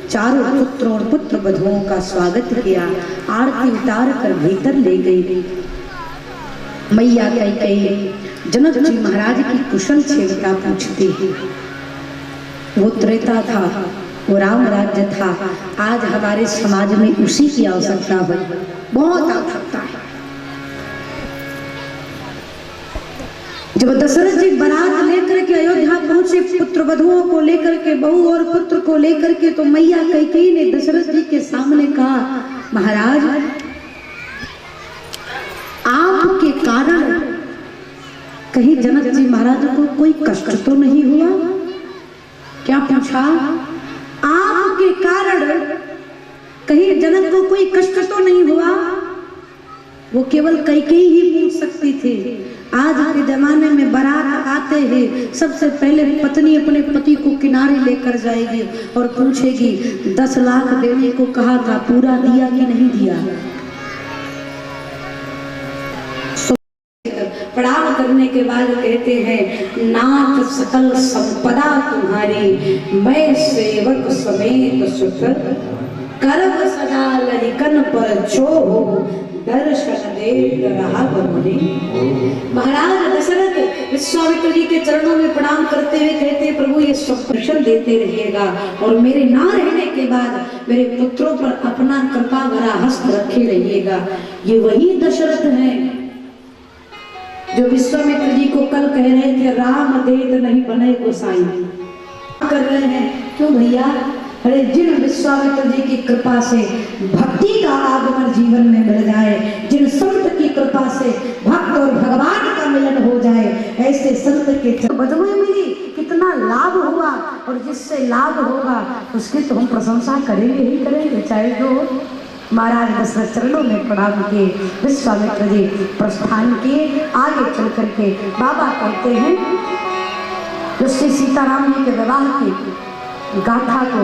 Speaker 1: चारों पुत्रों और पुत्र वधुओं का स्वागत किया, आरती उतार कर भीतर ले गई। मैया कैकेयी जनक जी महाराज की कुशल छेड़ता पूछती है। वो त्रेता था, वो राम राज्य था, आज हमारे समाज में उसी की आवश्यकता है, बहुत आवश्यकता है। जब दशरथ जी बारात लेकर के अयोध्या पहुंचे, पुत्र वधुओं को लेकर के, बहू और पुत्र को लेकर के, तो मैया कैकेयी ने दशरथ जी के सामने कहा, महाराज आपके कारण कहीं जनक जी महाराज को कोई कष्ट तो नहीं हुआ? क्या पूछा? आपके कारण कहीं जनक को कोई कष्ट तो नहीं हुआ? वो केवल कैकेयी ही पूछ सकती थी। आज के जमाने में बारात आते हैं, सबसे पहले पत्नी अपने पति को किनारे लेकर जाएगी और पूछेगी 10 लाख देने को कहा था, पूरा दिया कि नहीं दिया? प्रणाम करने के बाद कहते हैं, नाथ सकल संपदा तुम्हारी, मैं सेवक समेत सुत, करब सदा ललिकन पर जो हो, दर्शन दे रहा बमुनि। महाराज दशरथ विश्वामित्र जी के चरणों में प्रणाम करते हुए कहते हैं, प्रभु ये सब दर्शन देते रहिएगा और मेरे ना रहने के बाद मेरे पुत्रों पर अपना कृपा भरा हस्त रखे रहिएगा। ये वही दशरथ हैं जो विश्वामित्र जी को कल कह रहे थे, राम देत नहीं बने गोसाई। कर रहे हैं क्यों भैया? अरे जिन विश्वामित्र जी की कृपा से भक्ति का आगमन जीवन में मिल जाए, जिन संत की कृपा से भक्त और भगवान का मिलन हो जाए, ऐसे संत के बदले मिली कितना लाभ हुआ, और जिससे लाभ होगा उसकी तो हम प्रशंसा करेंगे ही करेंगे, चाहे जो। महाराज दशरथ चरणों में प्रणाम किए, विश्वामित्र जी प्रस्थान किए। आगे चल करके बाबा कहते हैं, जो श्री सीताराम जी के विवाह की गाथा को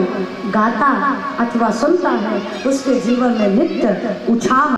Speaker 1: गाता अथवा सुनता है, उसके जीवन में नित्य उछाल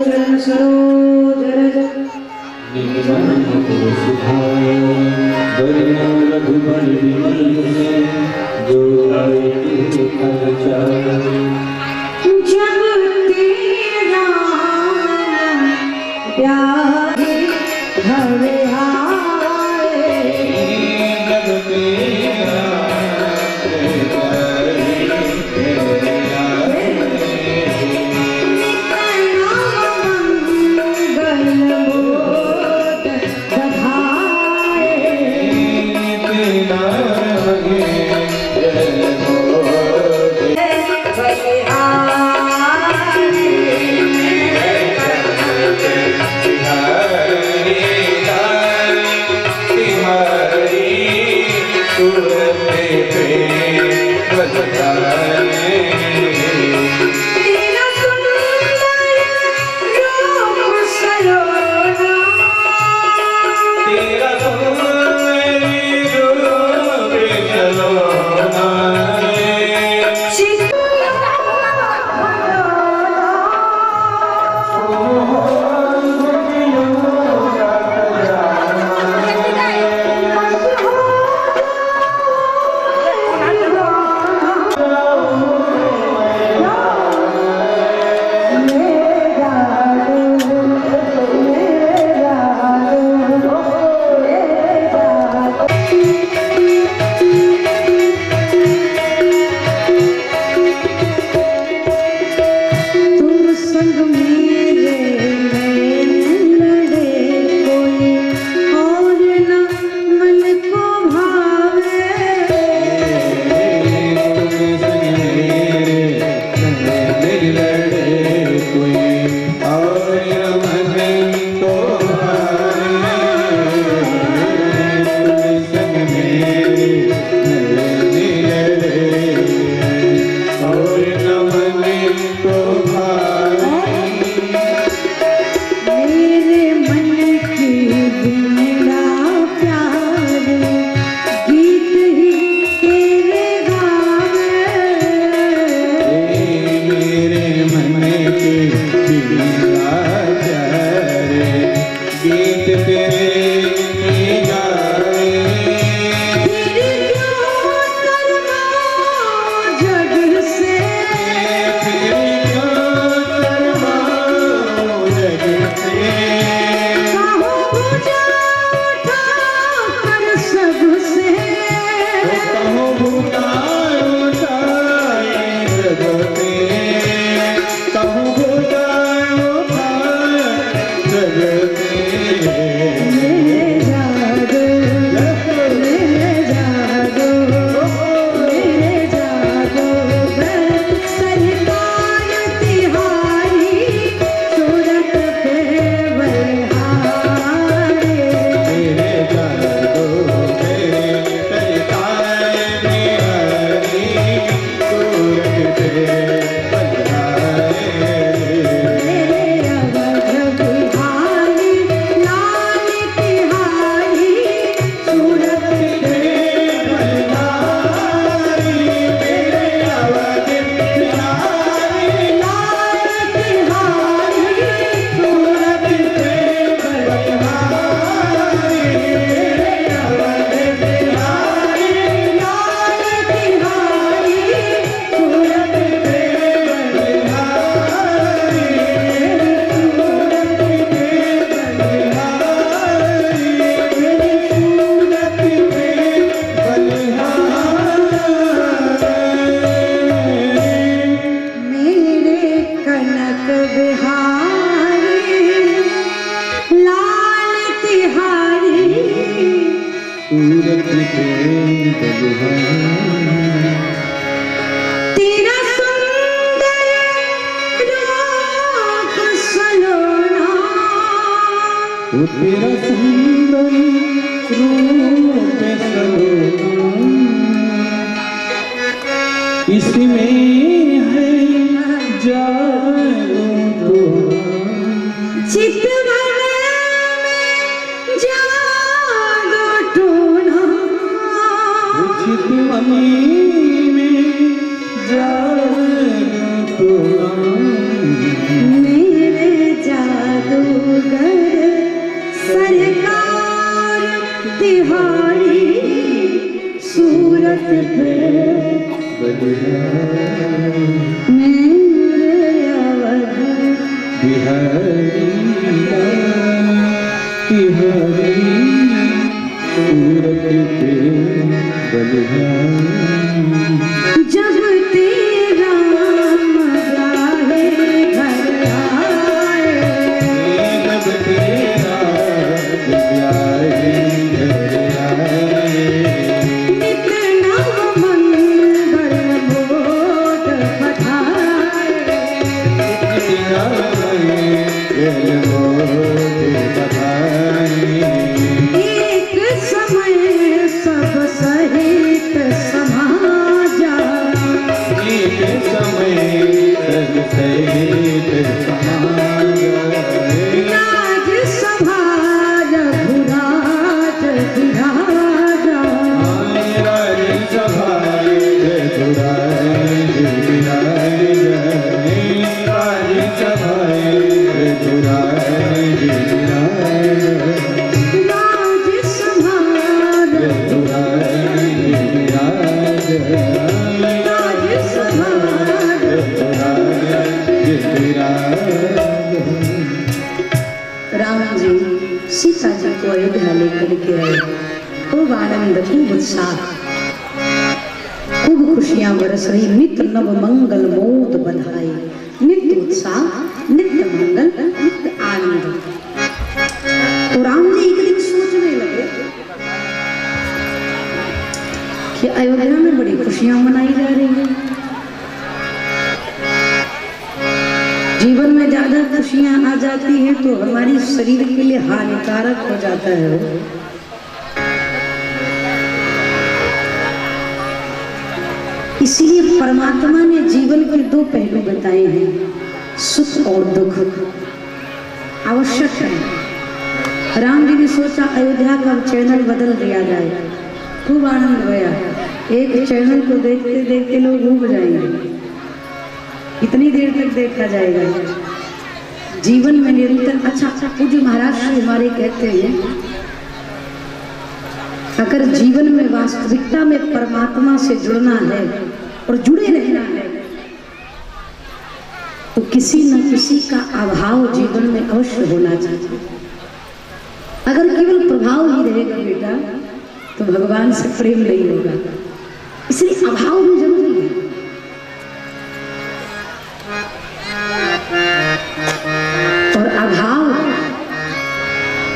Speaker 2: तेरा सुंदर रूप सलोना, इसमें है जादू तो
Speaker 1: चितवन में जादू टोना,
Speaker 2: चितवन में जादू टोना,
Speaker 1: मेरे जादूगर सरकार तिहारी सूरत पे मेरे अवध
Speaker 2: बिहारी तिहारी सूरत पे बलिहारी।
Speaker 1: जब तेरा मज़ाहे घर आए,
Speaker 2: जब तेरा प्यारे घर आए,
Speaker 1: नित नव मंगल मोद बधाए,
Speaker 2: तेरा जल मोद बधाए।
Speaker 1: एक समय सब सहित समाजा,
Speaker 2: एक समय सब सहित समाजा,
Speaker 1: राज सभा रघुराज विराजा,
Speaker 2: राजसभा रघुराज विराज, राजसभा रघुराज विराज,
Speaker 1: राजसभा
Speaker 2: रघुराज विराज,
Speaker 1: राजसभा
Speaker 2: रघुराज विराज।
Speaker 1: राम जी सीता जी को अयोध्या लेकर के आए। खूब आनंद, खूब उत्साह, खूब खुशियां बरस रही। नित्य नव मंगल मोद बधाई, नित्य उत्साह, नित्य मंगल, नित्य आनंद। तो राम जी एक दिन सोचने लगे कि अयोध्या में बड़ी खुशियां मनाई जा रही हैं, जीवन में ज्यादा खुशियां आ जाती हैं तो हमारी शरीर के लिए हानिकारक हो जाता है वो। इसलिए परमात्मा ने जीवन के दो पहलू बताए हैं, सुख और दुख आवश्यक है। राम जी ने सोचा अयोध्या का चैनल बदल दिया जाए। खूब आनंद हुआ। एक चैनल को देखते देखते लोग डूब जाएंगे, कितनी देर तक देखा जाएगा। जीवन में निरंतर अच्छा पूज्य महाराज श्री हमारे कहते हैं, अगर जीवन में वास्तविकता में परमात्मा से जुड़ना है और जुड़े रहना है तो किसी न किसी का अभाव जीवन में अवश्य होना चाहिए। अगर केवल प्रभाव ही रहेगा बेटा तो भगवान से प्रेम नहीं होगा, इसलिए अभाव भी जरूरी है। और अभाव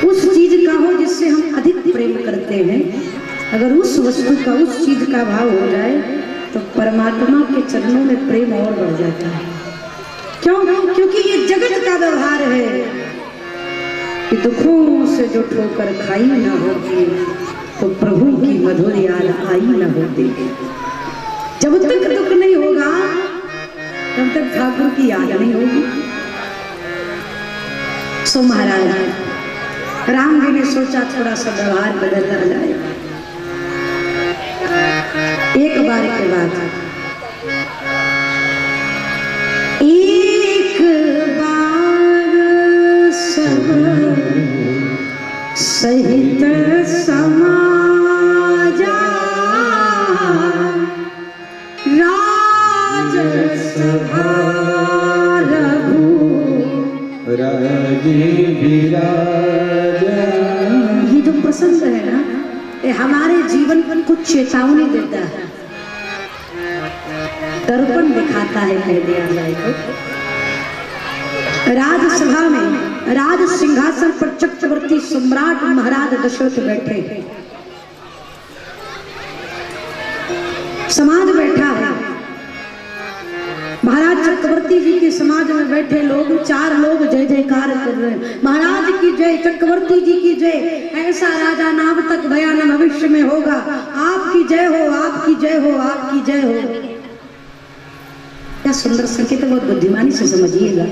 Speaker 1: उस चीज का हो जिससे हम अधिक प्रेम करते हैं। अगर उस वस्तु का, उस चीज का भाव हो जाए तो परमात्मा के चरणों में प्रेम और बढ़ जाता है। क्यों? क्योंकि ये जगत का व्यवहार है कि दुखों से जो ठोकर खाई ना होती तो प्रभु की मधुर याद आई ना होती। जब तक दुख नहीं होगा तब तक ठाकुर की याद नहीं होगी। सो महाराज राम जी ने सोचा थोड़ा सा व्यवहार बदलना जाए। एक बार के बाद एक बार सब सहित समाजा राजसभा
Speaker 2: रघुराज विराजा।
Speaker 1: ये जो प्रसंग है ना, ये हमारे जीवन पर कुछ चेतावनी देता है, दर्पण दिखाता है। कह दिया जाए तो राजसभा में राज सिंहासन पर चक्रवर्ती सम्राट महाराज दशरथ बैठे, समाज बैठा है। महाराज चक्रवर्ती जी के समाज में बैठे लोग, 4 लोग जय जयकार कर रहे हैं, महाराज की जय, चक्रवर्ती जी की जय, ऐसा राजा नाम तक भयान भविष्य में होगा, आपकी जय हो, आपकी जय हो, आपकी जय हो। क्या सुंदर संकेत, बहुत बुद्धिमानी से समझिएगा।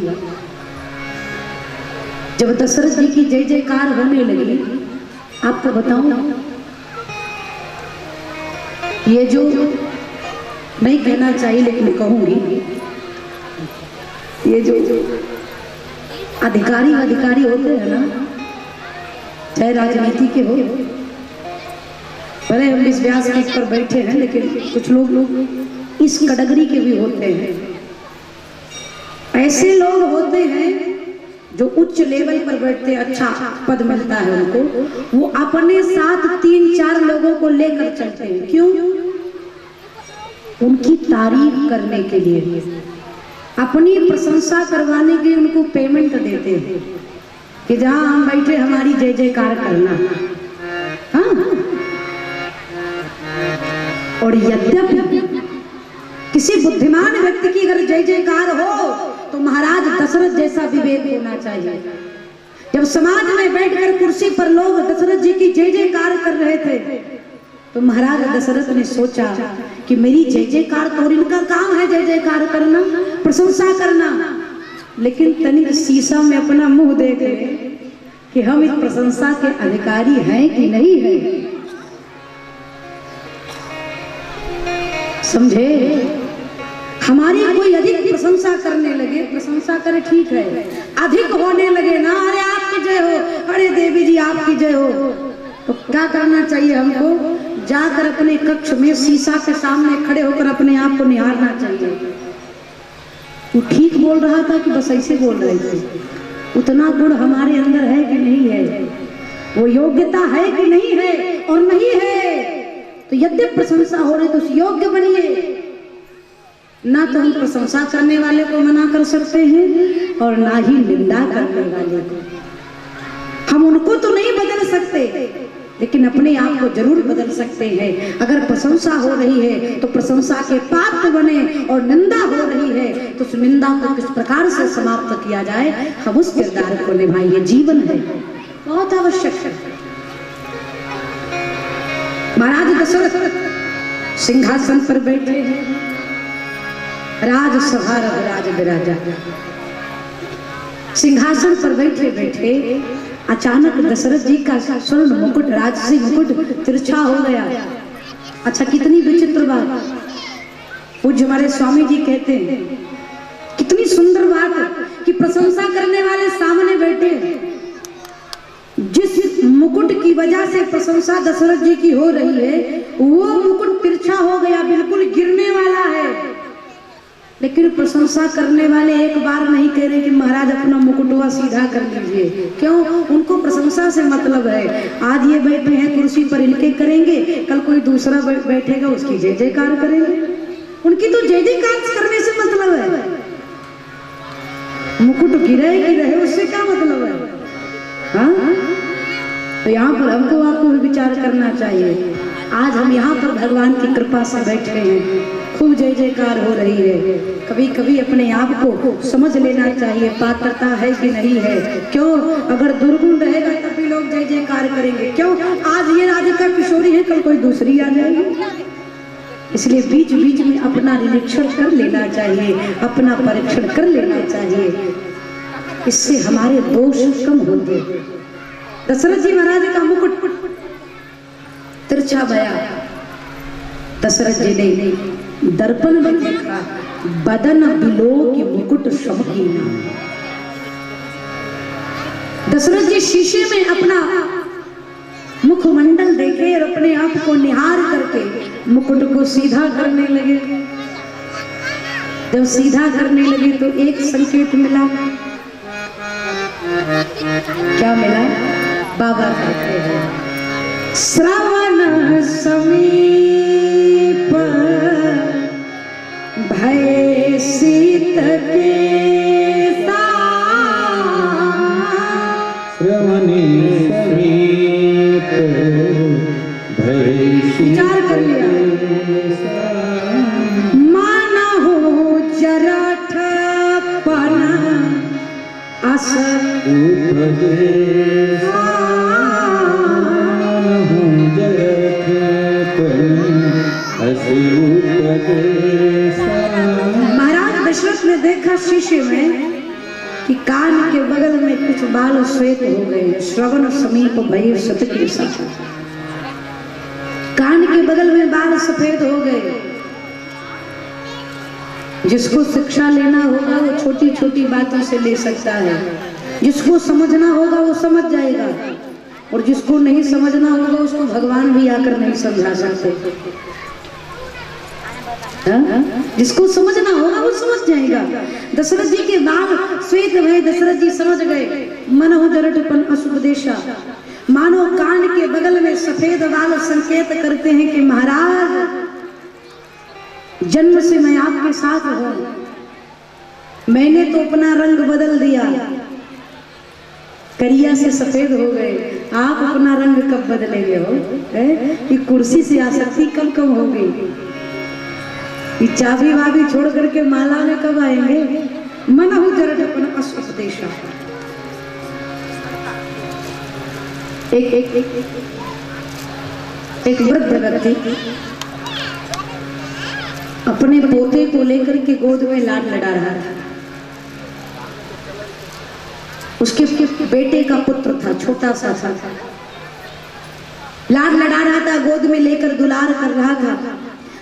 Speaker 1: जब दशरथ जी की जय जयकार होने लगी, आपको बताऊं, ये जो नहीं कहना चाहिए लेकिन कहूंगी, ये जो अधिकारी होते हैं ना, चाहे राजनीति के हो, भले हम इस व्यास पर बैठे हैं, लेकिन कुछ लोग इस कैटेगरी के भी होते हैं। ऐसे लोग होते हैं जो उच्च लेवल पर बैठते, अच्छा पद मिलता है उनको, वो अपने साथ 3-4 लोगों को लेकर चलते हैं। क्यों? उनकी तारीफ करने के लिए, अपनी प्रशंसा करवाने के लिए उनको पेमेंट देते हैं कि जहां हम बैठे हमारी जय जयकार करना। हाँ, और यद्यपि किसी बुद्धिमान व्यक्ति की अगर जय जयकार हो तो महाराज दशरथ जैसा विवेक होना चाहिए। जब समाज में बैठकर कुर्सी पर लोग दशरथ जी की जय जयकार कर रहे थे तो महाराज दशरथ ने सोचा कि मेरी जय जयकार तो, और इनका काम है जय जयकार करना, प्रशंसा करना, लेकिन तनिक शीशा में अपना मुंह देख ले कि हम इस प्रशंसा के अधिकारी हैं कि नहीं है। समझे? हमारी कोई अधिक प्रशंसा करने लगे, प्रशंसा करे ठीक है, अधिक होने लगे ना, अरे आपकी जय हो, अरे देवी जी आपकी जय हो, तो क्या करना चाहिए हमको? जाकर अपने कक्ष में शीशा के सामने खड़े होकर अपने आप को निहारना चाहिए। वो ठीक बोल रहा था कि बस ऐसे बोल रहे थे? उतना गुण हमारे अंदर है कि नहीं है? वो योग्यता है कि नहीं है? और नहीं है तो यद्यपि प्रशंसा हो रही तो उस योग्य बनिए। ना तो हम प्रशंसा करने वाले को मना कर सकते हैं और ना ही निंदा करने वाले को। हम उनको तो नहीं बदल सकते, लेकिन अपने आप को जरूर बदल सकते हैं। अगर प्रशंसा हो रही है तो प्रशंसा के पात्र बने, और निंदा हो रही है तो उस निंदा को किस प्रकार से समाप्त किया जाए, हम उस किरदार को निभाइए। जीवन है, बहुत आवश्यक है। महाराज दशरथ सिंहासन पर बैठे हैं, राजसभा राज विराजा, सिंहासन पर बैठे बैठे अचानक दशरथ जी का स्वर्ण मुकुट, राजसी मुकुट तिरछा हो गया। अच्छा, कितनी विचित्र बात। पूज्य हमारे स्वामी जी कहते हैं, कितनी सुंदर बात कि प्रशंसा करने वाले सामने बैठे, जिस मुकुट की वजह से प्रशंसा दशरथ जी की हो रही है वो मुकुट तिरछा हो गया, बिल्कुल गिरने वाला है। लेकिन प्रशंसा करने वाले एक बार नहीं कह रहे कि महाराज अपना मुकुटवा सीधा कर लीजिए। क्यों? उनको प्रशंसा से मतलब है। आज ये बैठे हैं कुर्सी पर, इनके करेंगे, कल कोई दूसरा बैठेगा उसकी जय जयकार करेंगे। उनकी तो जय जयकार करने से मतलब है। मुकुट गिरे कि रहे उससे क्या मतलब है? हाँ, तो यहाँ पर हमको आपको भी विचार करना चाहिए। आज हम यहाँ पर भगवान की कृपा से बैठे हैं, खूब जय जयकार हो रही है। कभी कभी अपने आप को समझ लेना चाहिए, पात्रता है कि नहीं है। क्यों? अगर दुर्गुण रहेगा तब भी लोग जय जयकार करेंगे। क्यों? आज ये राधिका किशोरी है, कल कोई दूसरी आ जाएगी। इसलिए बीच बीच में अपना निरीक्षण कर लेना चाहिए, अपना परीक्षण कर लेना चाहिए। इससे हमारे दोष कम होते। दशरथ जी महाराज का मुकुट तिरछा गया। दशरथ जी ने दर्पण में देखा, बदन बिलो की मुकुट शमकीना। दशरथ जी शीशे में अपना मुखमंडल देखे और अपने आप को निहार करके मुकुट को सीधा करने लगे। जब सीधा करने लगे तो एक संकेत मिला। क्या मिला? बाबा कहते हैं, श्रवण समीप भय शीत के
Speaker 2: श्रवण समीप भय शीत।
Speaker 1: विचार कर लिया, माना हो जरा अस
Speaker 2: उपदेश हूँ जरठ करूं अस उपदेश।
Speaker 1: महाराज दशरथ ने देखा शिष्य में कि कान के बगल में कुछ बाल श्वेत हो गए, श्रवण समीप भई सत के साथ। कान के बगल में बाल सफेद हो गए। जिसको शिक्षा लेना होगा वो छोटी छोटी बातों से ले सकता है, जिसको समझना होगा वो समझ जाएगा, और जिसको नहीं समझना होगा उसको भगवान भी आकर नहीं समझा सकते। जिसको समझना होगा वो समझ जाएगा। दशरथ जी के बाल श्वेत भय, दशरथ जी समझ गए। मनहु जरठपन असुपदेशा, मानो कान के बगल में सफेद बाल संकेत करते हैं कि महाराज जन्म से मैं आपके साथ हूं, मैंने तो अपना रंग बदल दिया, करिया से सफेद हो गए, आप अपना रंग कब बदलेंगे हो? ये कुर्सी से आसक्ति कब कम होगी? ये चाबी वाबी छोड़ करके माला में कब आएंगे? मनहु जरठपन असुपदेशा। एक वृद्ध व्यक्ति अपने पोते को लेकर के गोद में लाड लड़ा रहा था। उसके बेटे का पुत्र था, छोटा सा था, लाड लड़ा रहा था, गोद में लेकर दुलार कर रहा था।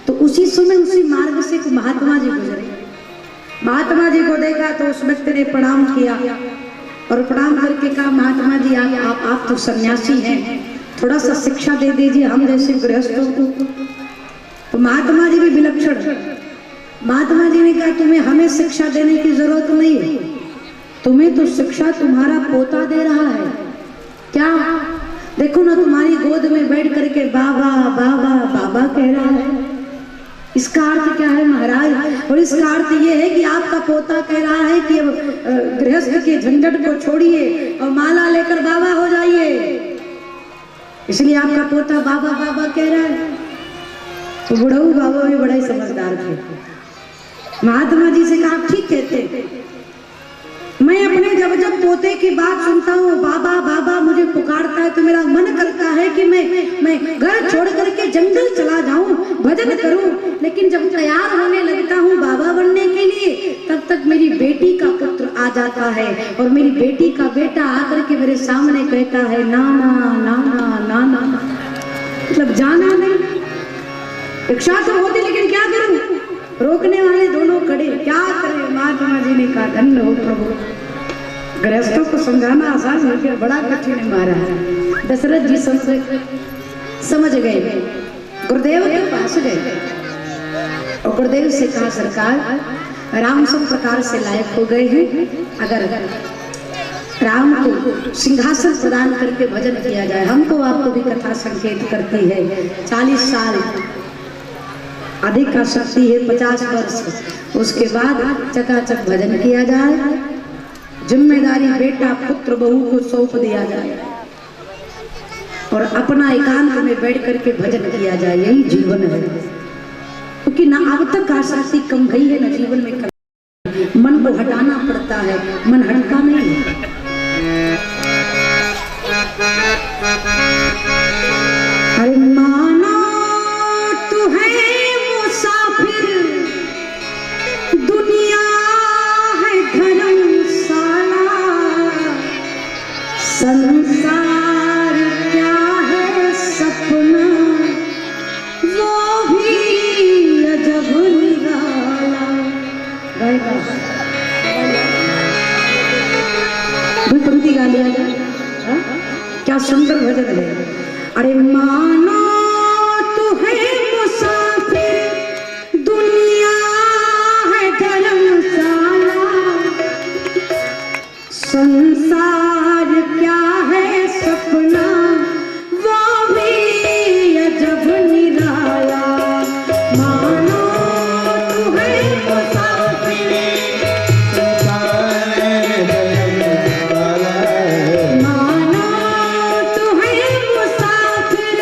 Speaker 1: तो उसी समय उसी मार्ग से महात्मा जी गुजरे। महात्मा जी को देखा तो उस व्यक्ति ने प्रणाम किया और प्रणाम करके कहा, महात्मा जी आप तो सन्यासी हैं, थोड़ा सा शिक्षा दे दीजिए हम जैसे गृहस्थों को। तो महात्मा जी भी विलक्षण। महात्मा जी ने कहा, तुम्हें हमें शिक्षा देने की जरूरत नहीं है, तुम्हें तो शिक्षा तुम्हारा पोता दे रहा है। क्या? देखो ना, तुम्हारी गोद में बैठ करके बाबा बाबा बाबा कह रहा है। इसका अर्थ क्या है महाराज? और इसका अर्थ ये है कि आपका पोता कह रहा है कि अब गृहस्थ के झंझट को छोड़िए और माला लेकर बाबा हो जाइए, इसलिए आपका पोता बाबा बाबा कह रहा है। तो बुढ़ऊ बाबा भी बड़ा ही समझदार थे। महात्मा जी से कहा, ठीक कहते, मैं अपने जब जब पोते की बात सुनता हूँ, बाबा बाबा मुझे पुकारता है, तो मेरा मन करता है कि मैं घर छोड़ करके जंगल चला जाऊं, भजन करूं। लेकिन जब तैयार होने लगता हूँ बाबा बनने के लिए, तब तक मेरी बेटी का पुत्र आ जाता है और मेरी बेटी का बेटा आकर के मेरे सामने कहता है, नाना नाना नाना। मतलब जाना नहीं, इच्छा तो होती, लेकिन क्या करूं? रोकने वाले दोनों खड़े, क्या करें? महात्मा जी ने कहा, धन्य हो प्रभु, गृहस्थों को समझाना आसान है, फिर बड़ा कठिन है महाराज। दशरथ जी समझ गए, गुरुदेव के पास गए और गुरुदेव से कहा, सरकार राम सब प्रकार से लायक हो गए हैं, अगर राम को सिंहासन प्रदान करके भजन किया जाए। हमको आपको भी कथा संकेत करती है, 40 साल अधिक का शक्ति है, 50 वर्ष, उसके बाद चकाचक भजन किया जाए, जिम्मेदारी बेटा पुत्र बहू को सौंप दिया जाए और अपना एकांत में बैठ करके भजन किया जाए। यही जीवन है, क्योंकि ना अब तक आसक्ति कम गई है, ना जीवन में कम। मन को हटाना पड़ता है, मन हटता नहीं है। अरे माना तू है दुनिया है धर्मशाला, संसार क्या है सपना, वो भी अजब निराला। पंक्ति गा लिया जाए, क्या सुंदर भजन है। अरे मानो तू है मुसाफिर, दुनिया है धर्मशाला, संसार क्या है सपना, वो भी अजब निराला। मानो तू है मुसाफिर, मानो तू है मुसाफिर,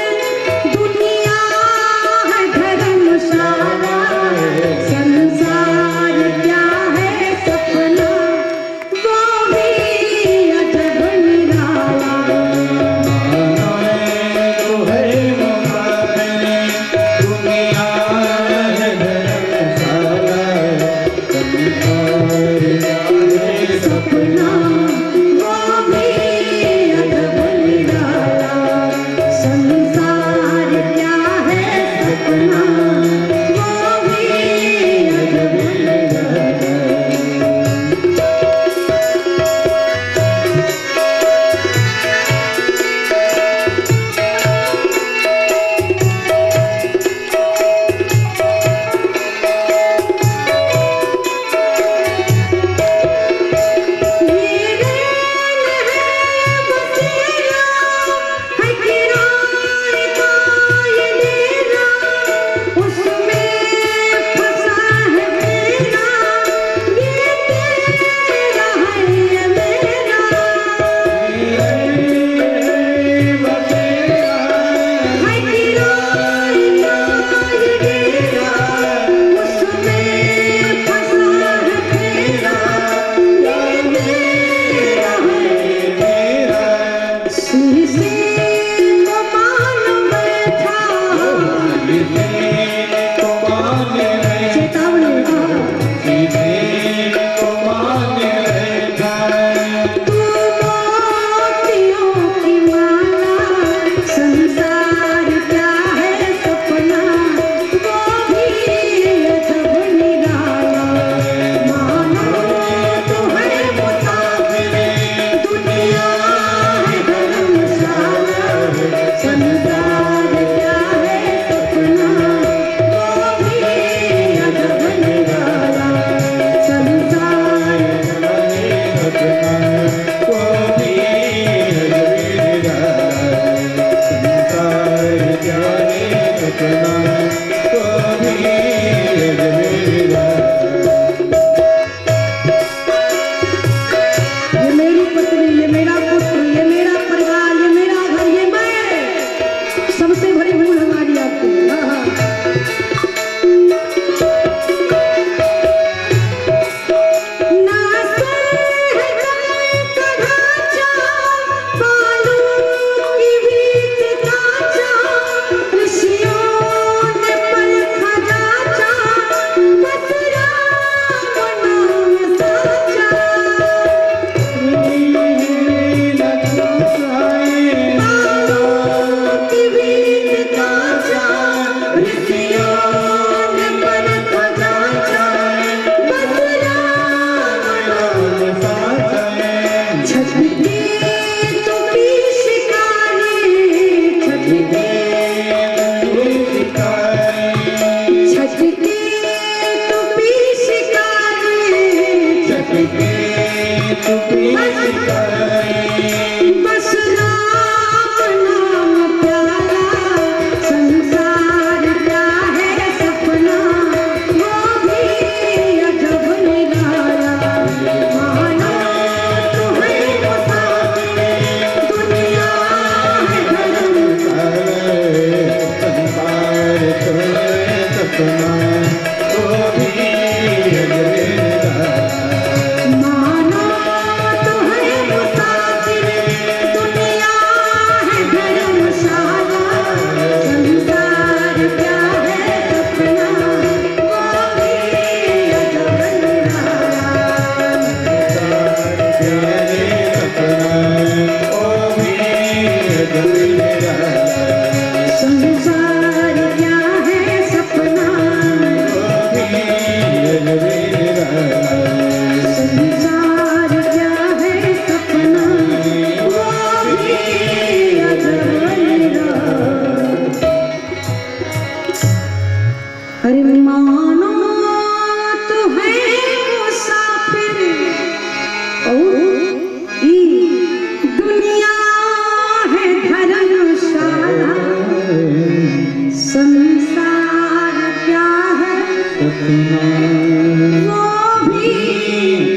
Speaker 2: सतनाम
Speaker 1: वो भी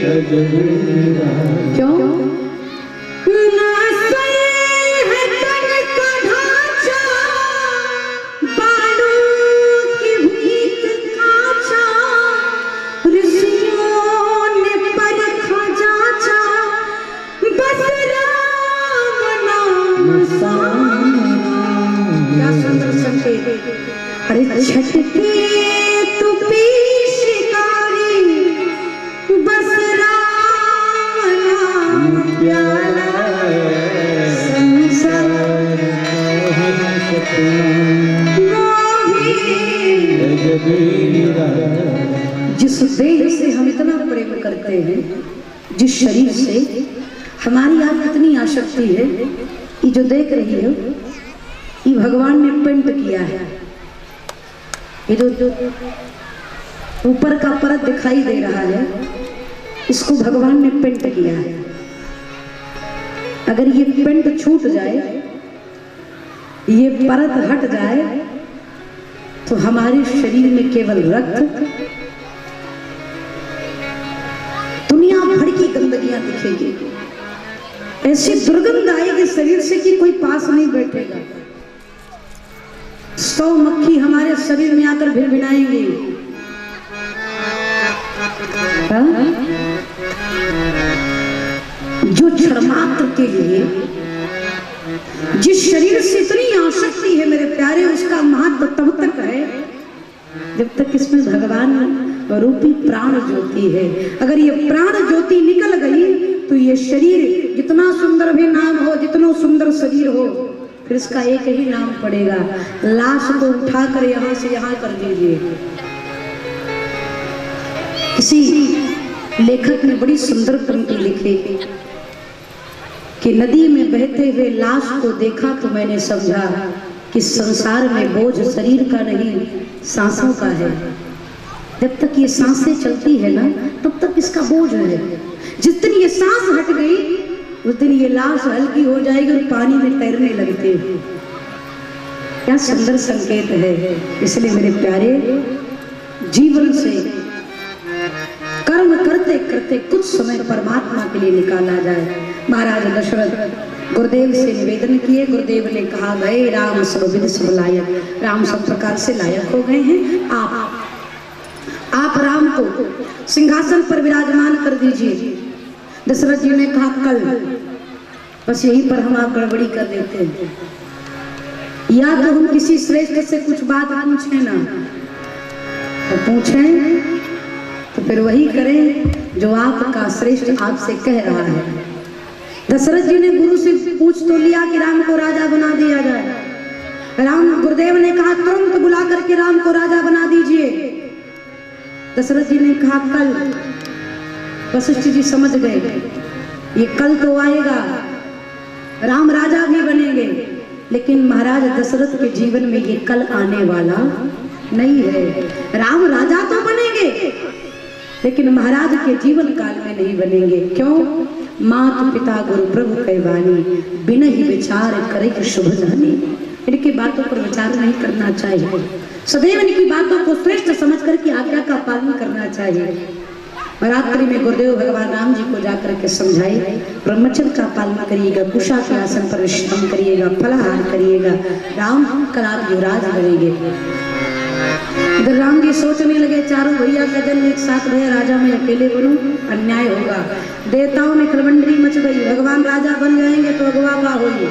Speaker 2: अजमेरा
Speaker 1: क्यों ना सही है तन का ढांचा, बालों की भीत कांचा, ऋषियों ने परखा जांचा, बस राम नाम सामा। क्या सुंदर संकेत। अरे छटके तू पी शिकारी, बस राम नाम प्याला, संसार जिस देह से हम इतना प्रेम करते हैं, जिस शरीर से हमारी आप इतनी आसक्ति है, ये जो देख रही हो ये भगवान ने पेंट किया है। ये जो ऊपर का परत दिखाई दे रहा है, इसको भगवान ने पेंट किया है। अगर ये पेंट छूट जाए, ये परत हट जाए, तो हमारे शरीर में केवल रक्त, दुनिया भर की गंदगियां दिखेगी। ऐसी दुर्गंध आएगी शरीर से कि कोई पास नहीं बैठेगा। 100 मक्खी हमारे शरीर में आकर भिनभिनाएंगे। जो क्षणमात्र के लिए जिस शरीर से इतनी आसक्ति है मेरे प्यारे, उसका महत्व तब तक है जब तक इसमें भगवान रूपी प्राण ज्योति है। अगर ये प्राण ज्योति निकल गई तो ये शरीर जितना सुंदर भी नाम हो, जितना सुंदर शरीर हो, फिर इसका एक ही नाम पड़ेगा, लाश को उठाकर यहाँ से यहाँ कर दीजिए। किसी लेखक ने बड़ी सुंदर पंक्ति लिखी कि नदी में बहते हुए लाश को देखा तो मैंने समझा कि संसार में बोझ शरीर का नहीं सांसों का है। जब तक ये सांसें चलती है ना, तब तक इसका बोझ है। जिस दिन ये सांस हट गई, उस दिन ये लाश हल्की हो जाएगी और पानी में तैरने लगती है। क्या सुंदर संकेत है। इसलिए मेरे प्यारे, जीवन से कर्म करते करते कुछ समय परमात्मा के लिए निकाला जाए। महाराज दशरथ गुरुदेव से निवेदन किए। गुरुदेव ने कहा, गए राम सब विधि सब लायक, राम सब प्रकार से लायक हो गए हैं, आप राम को सिंहासन पर विराजमान कर दीजिए। दशरथ जी ने कहा, कल बस यहीं पर हम आप गड़बड़ी कर देते हैं, या तो हम किसी श्रेष्ठ से कुछ बात पूछे ना, तो पूछें तो फिर वही करें जो आपका श्रेष्ठ आपसे कह रहा है। दशरथ जी ने गुरु से पूछ तो लिया कि राम को राजा बना दिया जाए। गुरुदेव ने कहा, तुरंत बुला करके राम को राजा बना दीजिए। दशरथ जी ने कहा, कल। वशिष्ठ जी समझ गए, ये कल तो आएगा, राम राजा भी बनेंगे, लेकिन महाराज दशरथ के जीवन में ये कल आने वाला नहीं है। राम राजा तो बनेंगे, लेकिन महाराज के जीवन काल में नहीं बनेंगे। क्यों? मात पिता गुरु प्रभु कैवानी, बिना ही विचार करे शुभ जानी। इनकी बातों पर विचार नहीं करना चाहिए, सदैव इनकी बातों को श्रेष्ठ समझ कर की आज्ञा का पालन करना चाहिए। रात्रि में गुरुदेव भगवान राम जी को जाकर के समझाए, ब्रह्मचर्य का पालन करिएगा, कुशा के आसन पर विश्राम करिएगा, फलाहार करिएगा, राम कल आप युवराज बनेंगे। इधर राम जी सोचने लगे, चारों भैया का जन्म एक साथ भैया, राजा में अकेले बनूं अन्याय होगा। देवताओं में खलबंडरी मच गई, भगवान राजा बन जाएंगे तो अगवा का होगी।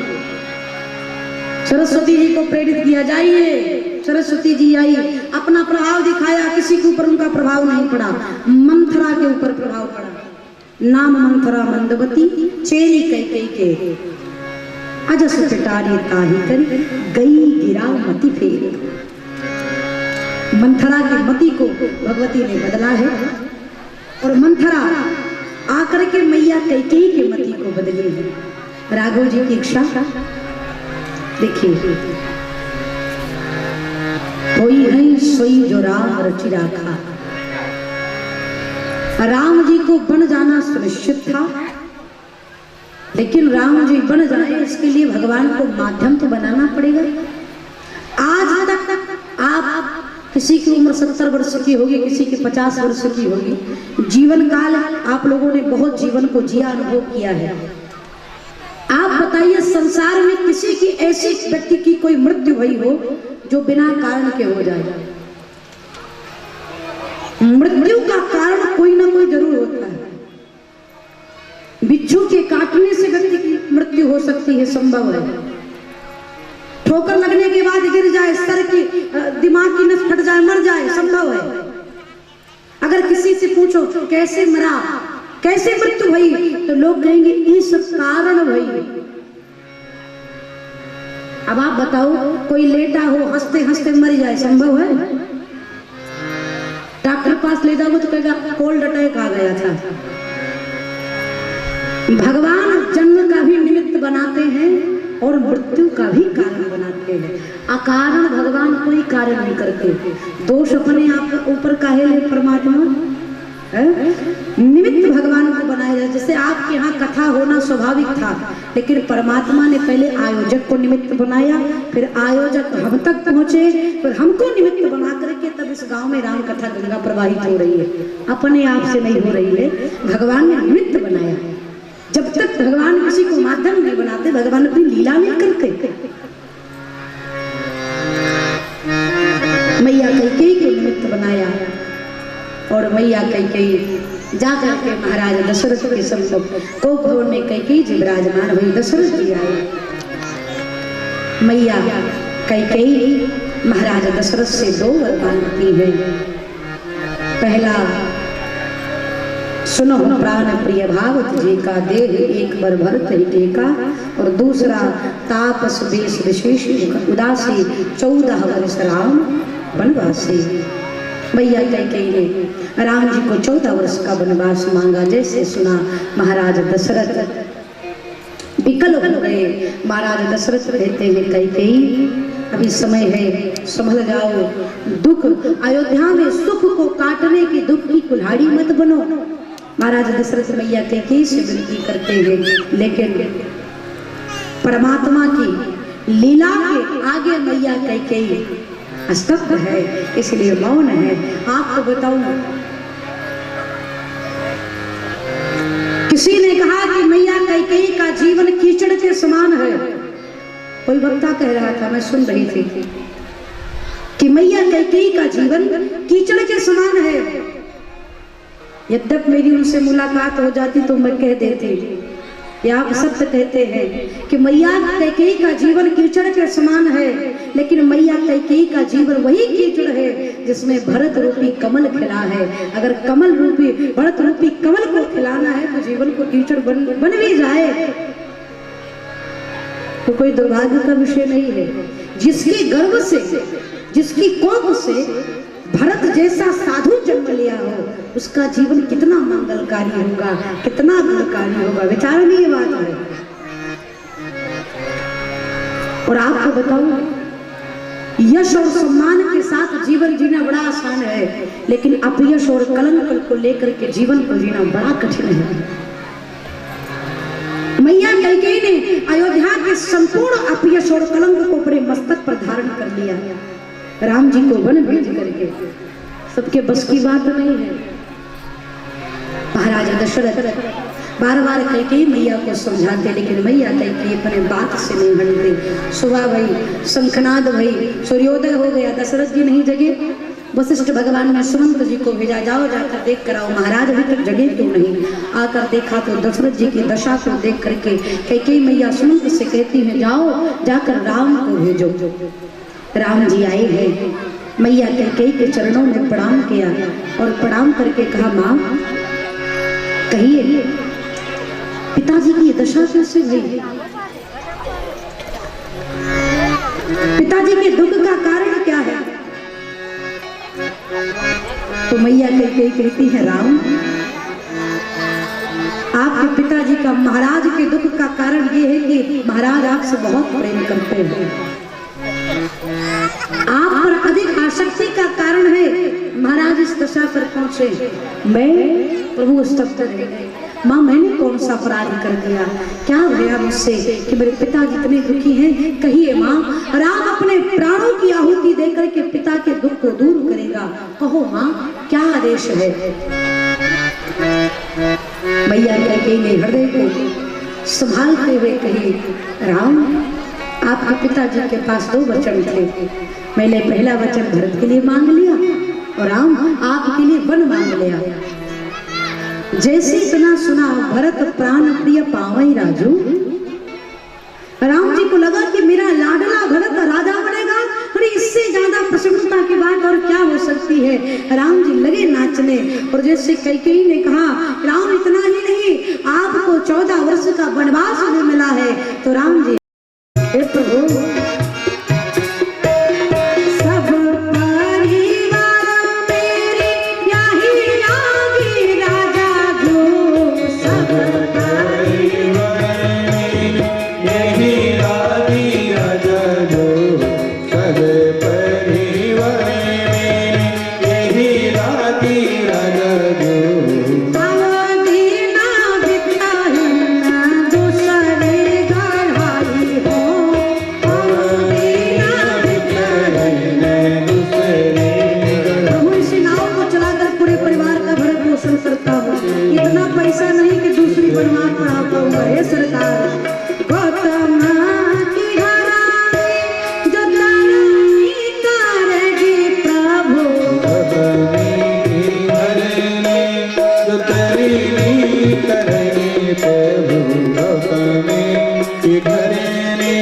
Speaker 1: सरस्वती जी को प्रेरित किया, जाइए। सरस्वती जी आई, अपना प्रभाव दिखाया, किसी के ऊपर उनका प्रभाव नहीं पड़ा, मंथरा के ऊपर प्रभाव पड़ा। नाम मंथरा मंदवती, चेरी कई के अजस पिटारी ताही करी, गई गिरा मति फेर। मंथरा की मति को भगवती ने बदला है, और मंथरा आकर के मैया कैकेयी के मति को बदली है। राघव जी की इच्छा देखिए, कोई है सोई जो राम रचि राखा। राम जी को बन जाना सुनिश्चित था, लेकिन राम जी बन जाए इसके लिए भगवान को माध्यम तो बनाना पड़ेगा। आज तक आप किसी की उम्र 70 वर्ष की होगी, किसी की 50 वर्ष की होगी। जीवन काल आप लोगों ने बहुत जीवन को जिया, अनुभव किया है। आप बताइए संसार में किसी की ऐसी व्यक्ति की कोई मृत्यु हुई हो जो बिना कारण के हो जाए? मृत्यु का कारण कोई ना कोई जरूर होता है। बिच्छू के काटने से व्यक्ति की मृत्यु हो सकती है, संभव है। ठोकर लगने के बाद गिर जाए, सर की दिमाग की नस फट जाए, मर जाए, संभव है। अगर किसी से पूछो कैसे मरा, कैसे मृत्यु हुई, तो लोग कहेंगे इस कारण हुई। अब आप बताओ, कोई लेटा हो हंसते हंसते मर जाए, संभव है? डॉक्टर पास ले जाओगे तो कहेगा कोल्ड अटैक आ गया था। भगवान जन्म का भी निमित्त बनाते हैं और मृत्यु का भी कारण बनाते हैं। अकारण भगवान कोई कार्य नहीं करते। दोष अपने आप ऊपर काहे ले परमात्मा? निमित्त भगवान को बनाया जाए। जैसे आपके यहाँ कथा होना स्वाभाविक था, लेकिन परमात्मा ने पहले आयोजक को निमित्त बनाया, फिर आयोजक हम तक पहुंचे, फिर हमको निमित्त बना करके तब इस गांव में राम कथा गंगा प्रवाहित हो रही है। अपने आप से नहीं हो रही है, भगवान ने निमित्त बनाया। जब तक भगवान किसी को माध्यम नहीं बनाते, भगवान अपनी लीला नहीं करते। मैया कैकेयी को निमित्त बनाया और मैया कैकेयी जाकर के महाराज दशरथ के सम्मुख को भवन में कैकेयी जी विराजमान हुई। दशरथ जी आए। मैया कैकेयी महाराज दशरथ से 2 वर मांगती है। पहला, सुनो प्राण प्रिय भावत जी का देह एक बार भरत ही टेका, और दूसरा तापस देश विशेष उदासी 14 वर्ष राम वनवासी। मैया कैकेयी ने राम जी को 14 वर्ष का वनवास मांगा। जैसे सुना महाराज दशरथ विकल हो गए। महाराज दशरथ कहते हैं कैकेयी अभी समय है, संभल जाओ। दुख अयोध्या में सुख को काटने की दुख की कुल्हाड़ी मत बनो। महाराज दशरथ मैया कैकेयी से विनती करते हैं, लेकिन परमात्मा की लीला के आगे मैया कैकेयी स्तब्ध है, इसलिए मौन है। आपको बताऊं, किसी ने कहा कि मैया कैकेयी का जीवन कीचड़ के समान है। कोई वक्ता कह रहा था, मैं सुन रही थी कि मैया कैकेयी का जीवन कीचड़ के समान है। यद्यप मेरी उनसे मुलाकात हो जाती तो मैं कह देती, या आप सत्य कहते हैं कि मैया कैकेयी का जीवन कीचड़ के समान है, लेकिन मैया कैकेयी का जीवन वही कीचड़ है जिसमें भरत रूपी कमल खिला है। अगर कमल रूपी भरत रूपी कमल को खिलाना है तो जीवन को कीचड़ बन भी जाए तो कोई दुर्भाग्य का विषय नहीं है। जिसके गर्भ से, जिसकी कोख से भरत जैसा साधु जन्म लिया हो, उसका जीवन कितना मंगलकारी होगा, कितना गुणकारी होगा, विचारणीय बात है। और आपको बताऊं, यश और सम्मान के साथ जीवन जीना बड़ा आसान है, लेकिन अपयश और कलंक को लेकर के जीवन को जीना बड़ा कठिन है। मैया कैकेयी ने अयोध्या के संपूर्ण अपयश और कलंक को अपने मस्तक पर धारण कर लिया। राम जी को वन भेज करके, सबके बस की बात नहीं है। महाराजा दशरथ बार बार कैकेयी मैया को समझाते, लेकिन मैया कैकेयी अपने बात से नहीं हटते। सुबह भई, शंखनाद भई, सूर्योदय हो गया, दशरथ जी नहीं जगे। वशिष्ठ भगवान ने सुमंत जी को भेजा, जाओ जाकर देख कर आओ महाराज अभी तक जगे क्यों नहीं। आकर देखा तो दशरथ जी की दशा को देख करके कैकेयी मैया सुमंत से कहती है, जाओ जाकर राम को भेजो। राम जी आए हैं। मैया कैकेयी के चरणों में प्रणाम किया और प्रणाम करके कहा, माँ कहिए पिताजी की दशा कैसे हुई? पिताजी के दुख का कारण क्या है? तो मैया कैकेयी कहती है, राम आपके पिताजी का महाराज के दुख का कारण ये है कि महाराज आपसे बहुत प्रेम करते हैं। आप पर अधिक आसक्ति का कारण है महाराज इस दशा पर पहुंचे। मैं प्रभु स्तब्ध रह गए। माँ मैंने कौन सा अपराध कर दिया, क्या भया मुझसे कि मेरे पिता जितने दुखी हैं। कहिए माँ, राम अपने प्राणों की आहुति देकर के पिता के दुख को दूर करेगा। कहो माँ, क्या आदेश है। मैया कैकेयी ने हृदय को संभालते हुए कही, राम आपके पिताजी के पास 2 वचन थे। मैंने पहला वचन भरत के लिए मांग लिया और राम आपके लिए वन मांग लिया। जैसे इतना सुना भरत प्राण प्रिय पावई राजू। राम जी को लगा कि मेरा लाडला भरत राजा बनेगा, और इससे ज्यादा प्रसन्नता की बात और क्या हो सकती है। राम जी लगे नाचने, और जैसे कैकेयी ने कहा, राम इतना ही नहीं, आपको 14 वर्ष का वनवास में मिला है। तो राम जी, हे प्रभु, इतना पैसा नहीं कि दूसरी परिवार पढ़ा पाऊंगा। हे सरकार, गौतम की हरानी जो तरनी करेगी प्रभु,
Speaker 2: जो तरनी करेगी प्रभु, की घरेनी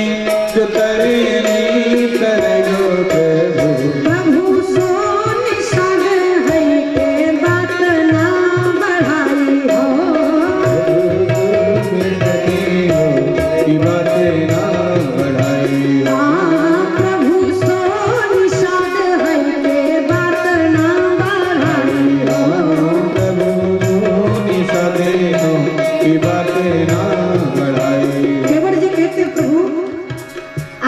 Speaker 2: जो तरनी करेगो प्रभु।
Speaker 1: प्रभु सो निषाद है के बात ना बढ़ाई हो,
Speaker 2: की बातें ना बढ़ाई हो।
Speaker 1: प्रभु सो निषाद है के बात ना बढ़ाई हो।
Speaker 2: प्रभु निषादे हो की बातें ना बढ़ाई।
Speaker 1: केवट जी कहते, प्रभु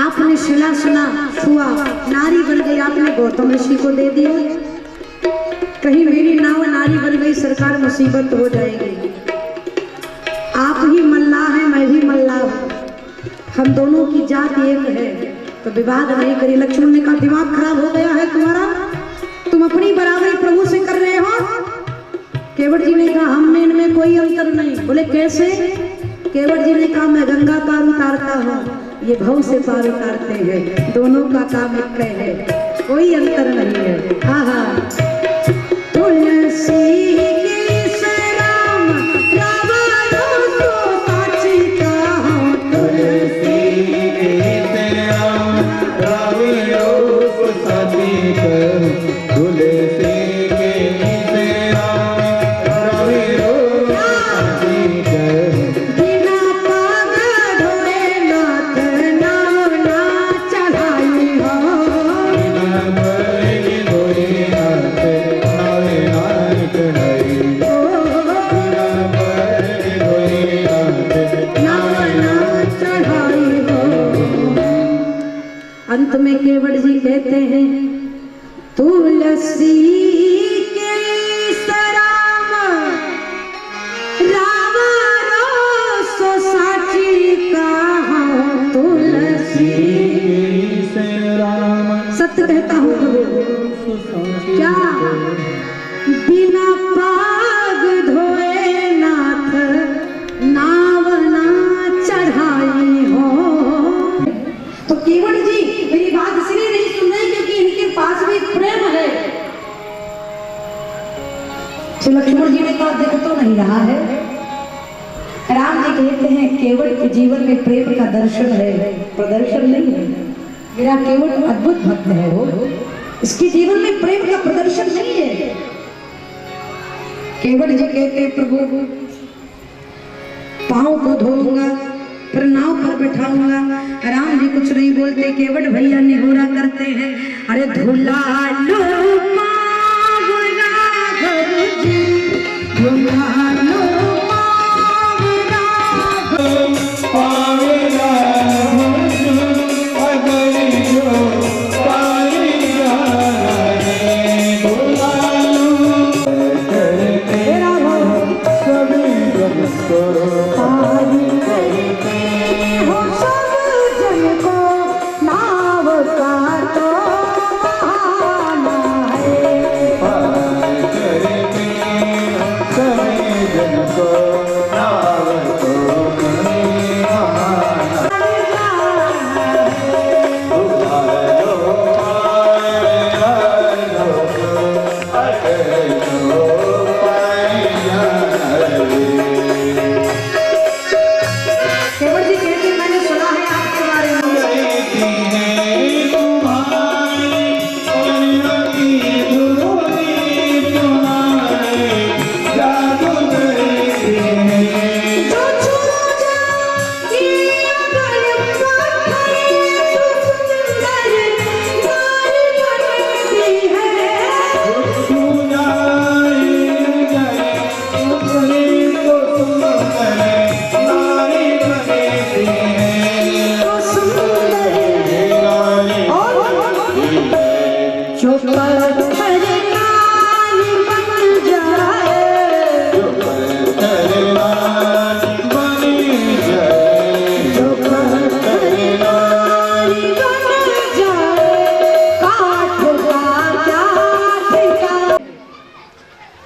Speaker 1: आपने शिला सुना छुआ, नारी बन गई, आपने गौतम ऋषि को दे दिया। कहीं मेरी नाव नारी बन गई, सरकार मुसीबत हो जाएगी। आप ही मल्लाह हैं, मैं भी मल्लाह हूँ, हम दोनों की जात एक है, तो विवाद नहीं करिए। लक्ष्मण ने कहा, दिमाग खराब हो गया है तुम्हारा, तुम अपनी बराबरी प्रभु से कर रहे हो। केवट जी ने कहा, हम में इनमें कोई अंतर नहीं। बोले कैसे? केवट जी ने कहा, मैं गंगा पार उतारता हूँ, ये भव से पार उतारते हैं, दोनों का काम एक है, कोई अंतर नहीं है। हाँ हाँ, तुलसी के सराम रावणों को साची कहो, तुलसी
Speaker 2: के राम रावणों को साथी कहो, तुलसी के राम रावणों को साथी कहो।
Speaker 1: बिना पाग धोए नाथ नाम ना चढ़ाई हो,
Speaker 2: बिना पाग धोए नाथ नाम ना चढ़ाई। बिना पाग धोए नाथ
Speaker 1: नाम ना चढ़ाई हो। अंत में केवट जी कहते हैं, तुलसी के सराम रावणों सो साची कहो, तुलसी।
Speaker 2: से राम
Speaker 1: सत्य कहता हूँ प्रभु, क्या बिना पाग धोए नाथ नाव ना चढ़ाई हो। तो केवट जी मेरी बात इसलिए नहीं सुन रहे क्योंकि इनके पास भी प्रेम है। तो लक्ष्मण जी ने कहा, देख तो नहीं रहा है। राम जी कहते हैं, केवट के जीवन में प्रेम का दर्शन है, प्रदर्शन नहीं है। मेरा केवट अद्भुत भक्त है, वो इसके जीवन में प्रेम का प्रदर्शन नहीं है। केवट जी कहते हैं, प्रभु पाँव को धोऊंगा, फिर नाव पर बिठाऊंगा। राम जी कुछ नहीं बोलते, केवट भैया निहोरा करते हैं, अरे धुला लो पाँव राघव जी, धुला लो पाँव राघव।
Speaker 2: पावेला अगर जो पाएगा रे, बुला लो करते सभी
Speaker 1: केवट जी कहते हैं, मैंने सुना है आपके बारे में।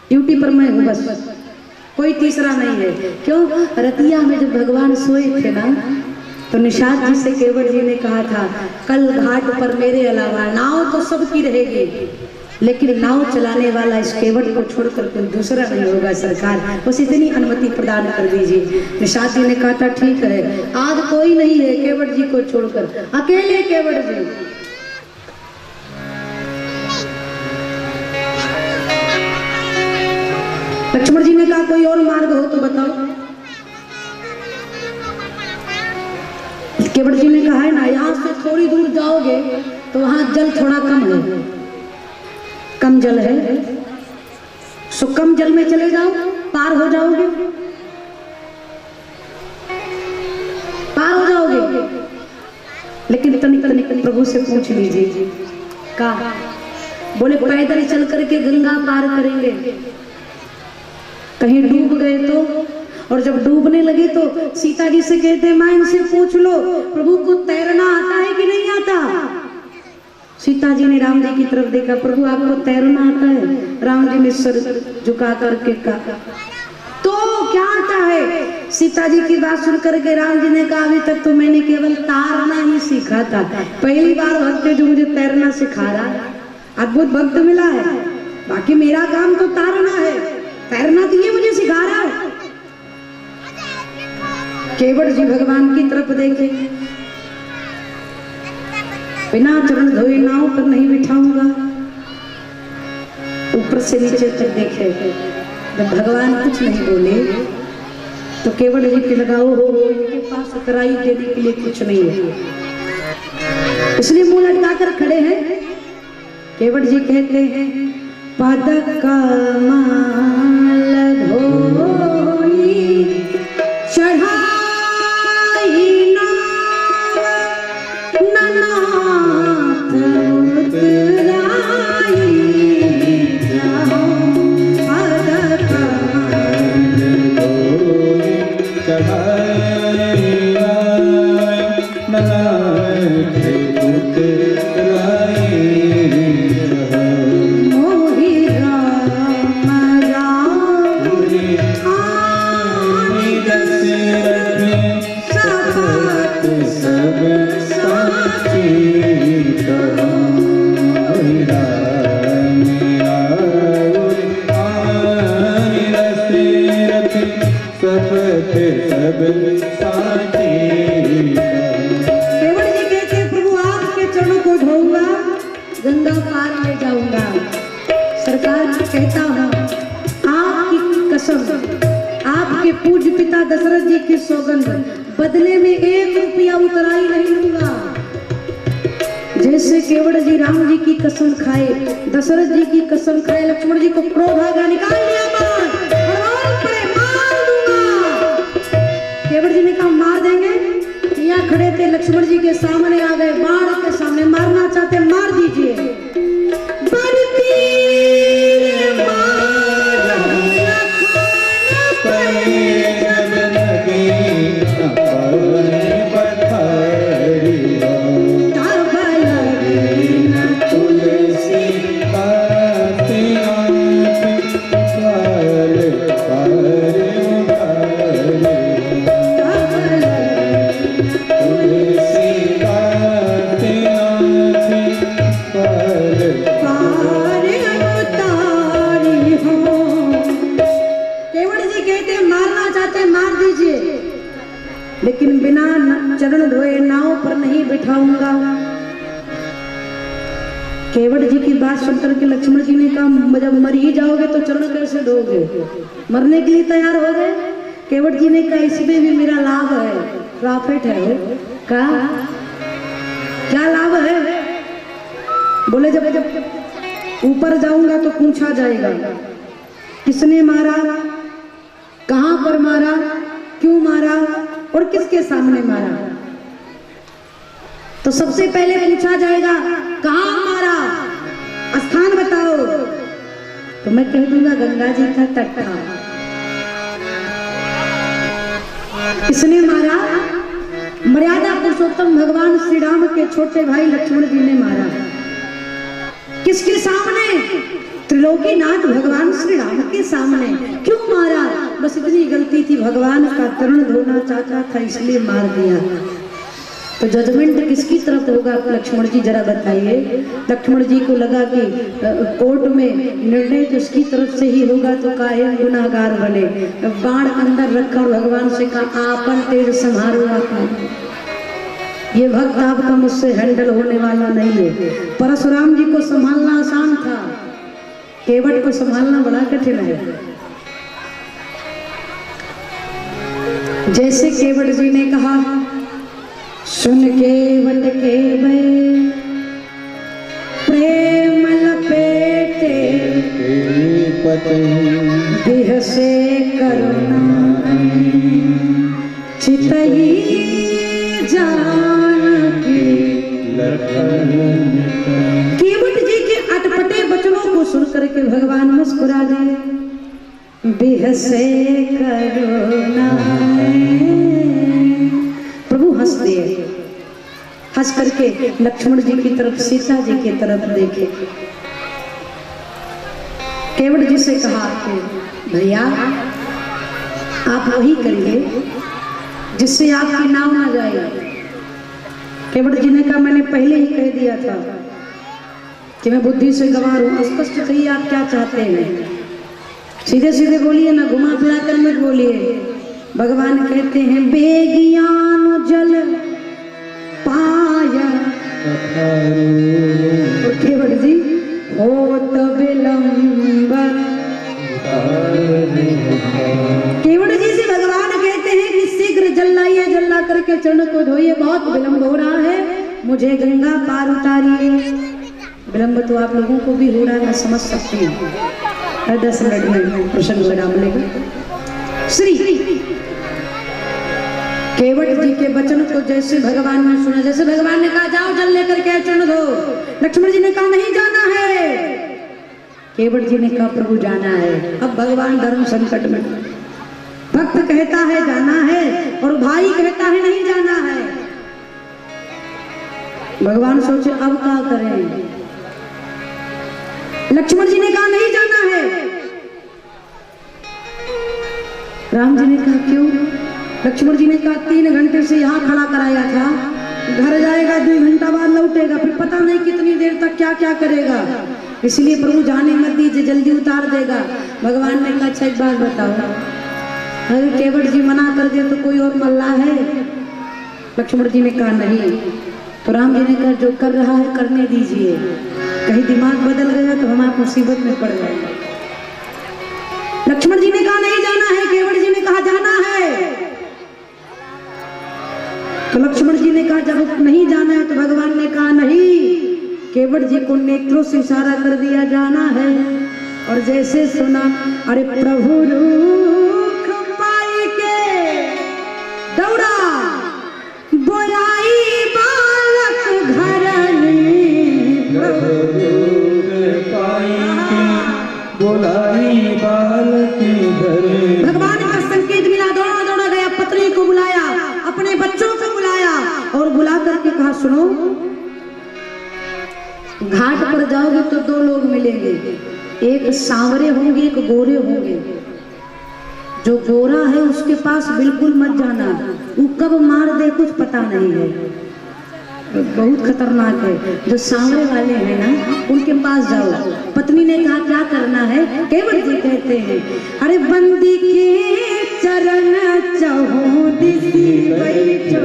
Speaker 1: ड्यूटी पर मैं हूँ बस, कोई तीसरा नहीं है। क्यों? रतिया में जब भगवान सोए थे ना, तो निषाद जी से केवट जी ने कहा था, कल घाट पर मेरे अलावा नाव तो सबकी रहेगी, लेकिन नाव चलाने वाला इस केवट को छोड़कर कोई दूसरा नहीं होगा सरकार, बस इतनी अनुमति प्रदान कर दीजिए। निषाद जी ने कहा था ठीक है, आज कोई नहीं है केवट जी को छोड़कर, अकेले केवट जी। लक्ष्मण जी ने कहा कोई और मार्ग हो तो बताओ। केवट जी ने कहा है ना, यहाँ से थोड़ी दूर जाओगे तो वहां जल थोड़ा कम है, कम जल है, सो कम जल में चले जाओ, पार हो जाओगे, पार हो जाओगे। लेकिन तनिक तनिक प्रभु से पूछ लीजिए। कहा? बोले पैदल चल करके गंगा पार करेंगे, कहीं डूब गए तो? और जब डूबने लगे तो सीता जी से कहते मां इनसे पूछ लो प्रभु को तैरना आता है कि नहीं आता। सीता जी ने राम जी की तरफ देखा, प्रभु आपको तैरना आता है? राम जी ने सर झुका करके कहा तो क्या आता है? सीता जी की बात सुन करके राम जी ने कहा अभी तक तो मैंने केवल तारना ही सीखा था, पहली बार भक्त जो मुझे तैरना सिखा रहा है, अद्भुत भक्त मिला है, बाकी मेरा काम तो तारना है, तैरना तो ये मुझे सिखा रहा है। केवट जी भगवान की तरफ देखे, बिना चरण धोए नाव पर नहीं बिठाऊंगा, ऊपर से नीचे तक देखे। जब भगवान कुछ नहीं बोले तो केवट जी के लगाओ हो इनके पास उतराई देने के लिए कुछ नहीं है, इसलिए मुंह लटका कर खड़े हैं। केवट जी कहते हैं पदक कमल धोई चढ़ाई नाव ननाथ उतराई जाओ, पदक कमल
Speaker 2: धोई चढ़ाई ननाथ उतराई
Speaker 1: गंगा पार ले जाऊंगा। सरकार कहता हूँ आपकी कसम, आपके पूज्य पिता दशरथ जी की सौगंध, बदले में 1 रुपया उतराई नहीं लूंगा। जैसे केवट जी राम जी की कसम खाए, दशरथ जी की कसम खाए, लक्ष्मण जी को क्रोध आ गया, निकाल लिया मार दूंगा। केवट जी ने कहा मार देंगे, यहाँ खड़े थे लक्ष्मण जी के सामने आ गए, बाण के सामने मारना चाहते मार दीजिए।
Speaker 2: पर
Speaker 1: चरण धोए नाव पर नहीं बिठाऊंगा। केवट जी की बात सुनकर के लक्ष्मण जी ने कहा जब मर ही जाओगे तो चरण कैसे धोगे, मरने के लिए तैयार हो गए। केवट जी ने कहा इसमें भी मेरा लाभ है, प्रॉफिट है। हो कहा क्या लाभ है? बोले जब ऊपर जाऊंगा तो पूछा जाएगा किसने मारा, कहां पर मारा, क्यों मारा और किसके सामने मारा। तो सबसे पहले पूछा जाएगा कहां मारा, स्थान बताओ। तो मैं कह दूंगा गंगा जी का तट था। किसने मारा? मर्यादा पुरुषोत्तम भगवान श्री राम के छोटे भाई लक्ष्मण जी ने मारा। किसके सामने? त्रिलोकीनाथ भगवान श्री राम के सामने। क्यों मारा? बस इतनी गलती थी, भगवान का चरण धोना चाहता था इसलिए मार दिया। तो जजमेंट किसकी तरफ होगा लक्ष्मण जी जरा बताइए। लक्ष्मण जी को लगा कि कोर्ट में निर्णय तो इसकी तरफ से ही होगा, तो काहे गुनाहगार बने। बाण अंदर रखा और भगवान से कहा आपन तेज संहारो आपन, ये भक्त आपका मुझसे हैंडल होने वाला नहीं है। परशुराम जी को संभालना आसान था, केवट को संभालना बड़ा कठिन है। जैसे केवट जी ने कहा सुन केवट के भय प्रेम लपेटे, देह से करुणा चितई जानकी। केवट जी के अटपटे वचनों को सुनकर के भगवान मुस्कुरा गए। देह से करुणा, प्रभु हंस दिए। हंस करके लक्ष्मण जी की तरफ, सीता जी की तरफ देखे। केवट जी से कहा कि भैया आप वही करिए जिससे आपकी नाव ना जाए। केवट जी ने कहा मैंने पहले ही कह दिया था कि मैं बुद्धि से गंवार हूं। स्पष्ट कहिए आप क्या चाहते हैं, सीधे सीधे बोलिए ना, घुमा फिरा कर मत बोलिए। भगवान कहते हैं बेगियान जल पाया, और केवट जी होत विलंब। केवट जी से भगवान कहते हैं कि शीघ्र जल लाइए, जल ला करके चरण को धोइए, बहुत विलंब हो रहा है, मुझे गंगा पार उतारिए। विलंब तो आप लोगों को भी हो रहा है, मैं समझ सकती हूँ। 10 मिनट में प्रसंग लगा मिलेगा। श्री केवट जी के वचन को जैसे भगवान ने सुना, जैसे भगवान ने कहा जाओ जल लेकर के चरण धो, लक्ष्मण जी ने कहा नहीं जाना है। केवट जी ने कहा प्रभु जाना है। अब भगवान धर्म संकट में, भक्त कहता है जाना है और भाई कहता है नहीं जाना है। भगवान सोचे अब क्या करें। लक्ष्मण जी ने कहा नहीं जाना है। राम जी ने कहा क्यों? लक्ष्मण जी ने कहा 3 घंटे से यहाँ खड़ा कराया था, घर जाएगा 2 घंटा बाद लौटेगा, फिर पता नहीं कितनी देर तक क्या क्या करेगा, इसलिए प्रभु जाने मत दीजिए, जल्दी उतार देगा। भगवान ने कहा अच्छा एक बात बताओ, अरे केवट जी मना कर दे तो कोई और मल्ला है? लक्ष्मण जी ने कहा नहीं। तो राम जी ने कहा जो कर रहा है करने दीजिए, कहीं दिमाग बदल गया तो हम आप मुसीबत में पड़ जाएंगे। लक्ष्मण जी ने कहा नहीं जाना है, केवट जी ने कहा जाना है। तो लक्ष्मण जी ने कहा जब नहीं जाना है, तो भगवान ने कहा नहीं। केवट जी को नेत्रों से इशारा कर दिया जाना है, और जैसे सुना अरे प्रभु रूख पाई के दौड़ा, बोलाई बालक घरनी,
Speaker 2: प्रभु रूख पाई के बोलाई बालक घरनी।
Speaker 1: भगवान का संकेत मिला, दौड़ा दौड़ा गया, पत्नी को बुलाया, अपने बच्चों को बुलाया और बुला करके कहा सुनो, घाट पर जाओगे तो 2 लोग मिलेंगे, एक सांवरे होंगे एक गोरे होंगे। जो गोरा है उसके पास बिल्कुल मत जाना, वो कब मार दे कुछ पता नहीं है, बहुत खतरनाक है। जो सांवरे वाले हैं ना उनके पास जाओ। पत्नी ने कहा क्या करना है? केवट जी कहते हैं अरे बंदी के चरण चहो दिसी बैठो।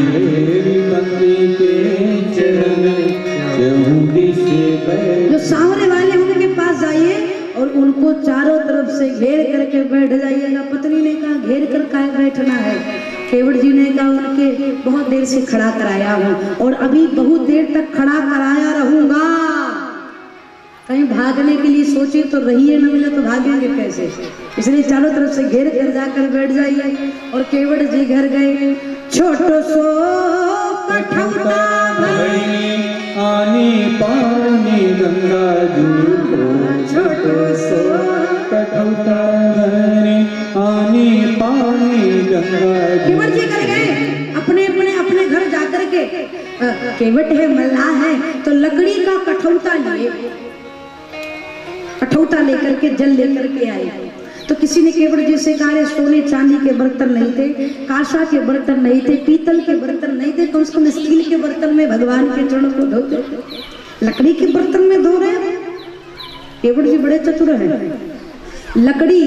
Speaker 2: मेरी मंदिर के चरण चौदी से बैठ।
Speaker 1: जो सांवरे वाले उनके पास जाइए और उनको चारों तरफ से घेर करके बैठ जाइएगा। पत्नी ने कहा घेर कर काहे बैठना है? केवट जी ने कहा उनके बहुत देर से खड़ा कराया हूँ और अभी बहुत देर तक खड़ा कराया रहूंगा। कहीं भागने के लिए सोचे तो रहिए, न मिले तो भागेंगे कैसे? इसलिए चारों तरफ से घेर कर जाकर बैठ जाइए। और केवट जी घर गए। छोटो सो कठौता भरी
Speaker 2: आनी पानी गंगा जी को।
Speaker 1: छोटो सो
Speaker 2: कठौता भरी आनी पानी गंगा जी।
Speaker 1: केवट जी कर गए अपने घर जाकर के। केवट है, मल्लाह है, तो लकड़ी का कठौता लिए, कठौता लेकर के जल लेकर के आए। तो किसी ने केवट जी से कहा सोने चांदी के बर्तन नहीं थे, कांसा के बर्तन नहीं थे, पीतल के बर्तन नहीं थे, कम से कम स्टील के बर्तन में भगवान के चरणों को धोते, लकड़ी के बर्तन में धो रहे। केवट जी बड़े चतुर हैं। लकड़ी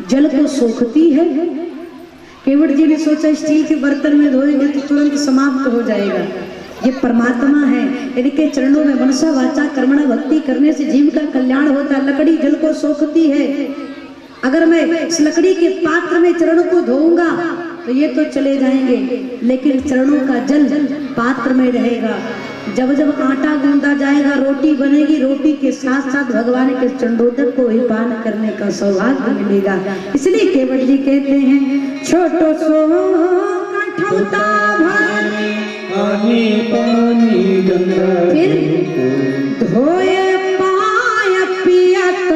Speaker 1: जल को सोखती है। केवट जी ने सोचा स्टील के बर्तन में धोएंगे तो तुरंत समाप्त हो जाएगा। ये परमात्मा है, इनके चरणों में मनसा वाचा कर्मणा भक्ति करने से जीव का कल्याण होता है। लकड़ी जल को सोखती है। अगर मैं इस लकड़ी के पात्र में चरणों को धोऊंगा तो ये तो चले जाएंगे, लेकिन चरणों का जल पात्र में रहेगा। जब जब आटा गूंदा जाएगा, रोटी बनेगी, रोटी के साथ साथ भगवान के चंडोदक को भी पान करने का सौभाग्य मिलेगा। इसलिए केवट जी कहते हैं छोटो सो कठौता भरी
Speaker 2: आनी पानी गंगा जी को।
Speaker 1: धोए पाय पियत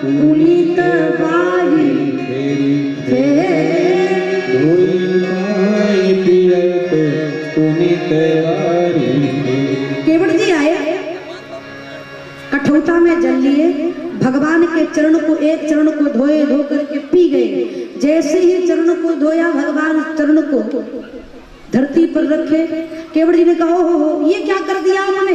Speaker 1: पुनीत बारी। केवट जी आए, कठौता में जल लिए, भगवान के चरण को, एक चरण को धोए, धो करके पी गए। जैसे ही चरण को धोया, भगवान चरण को धरती पर रखे। केवट जी ने कहा हो ये क्या कर दिया आपने?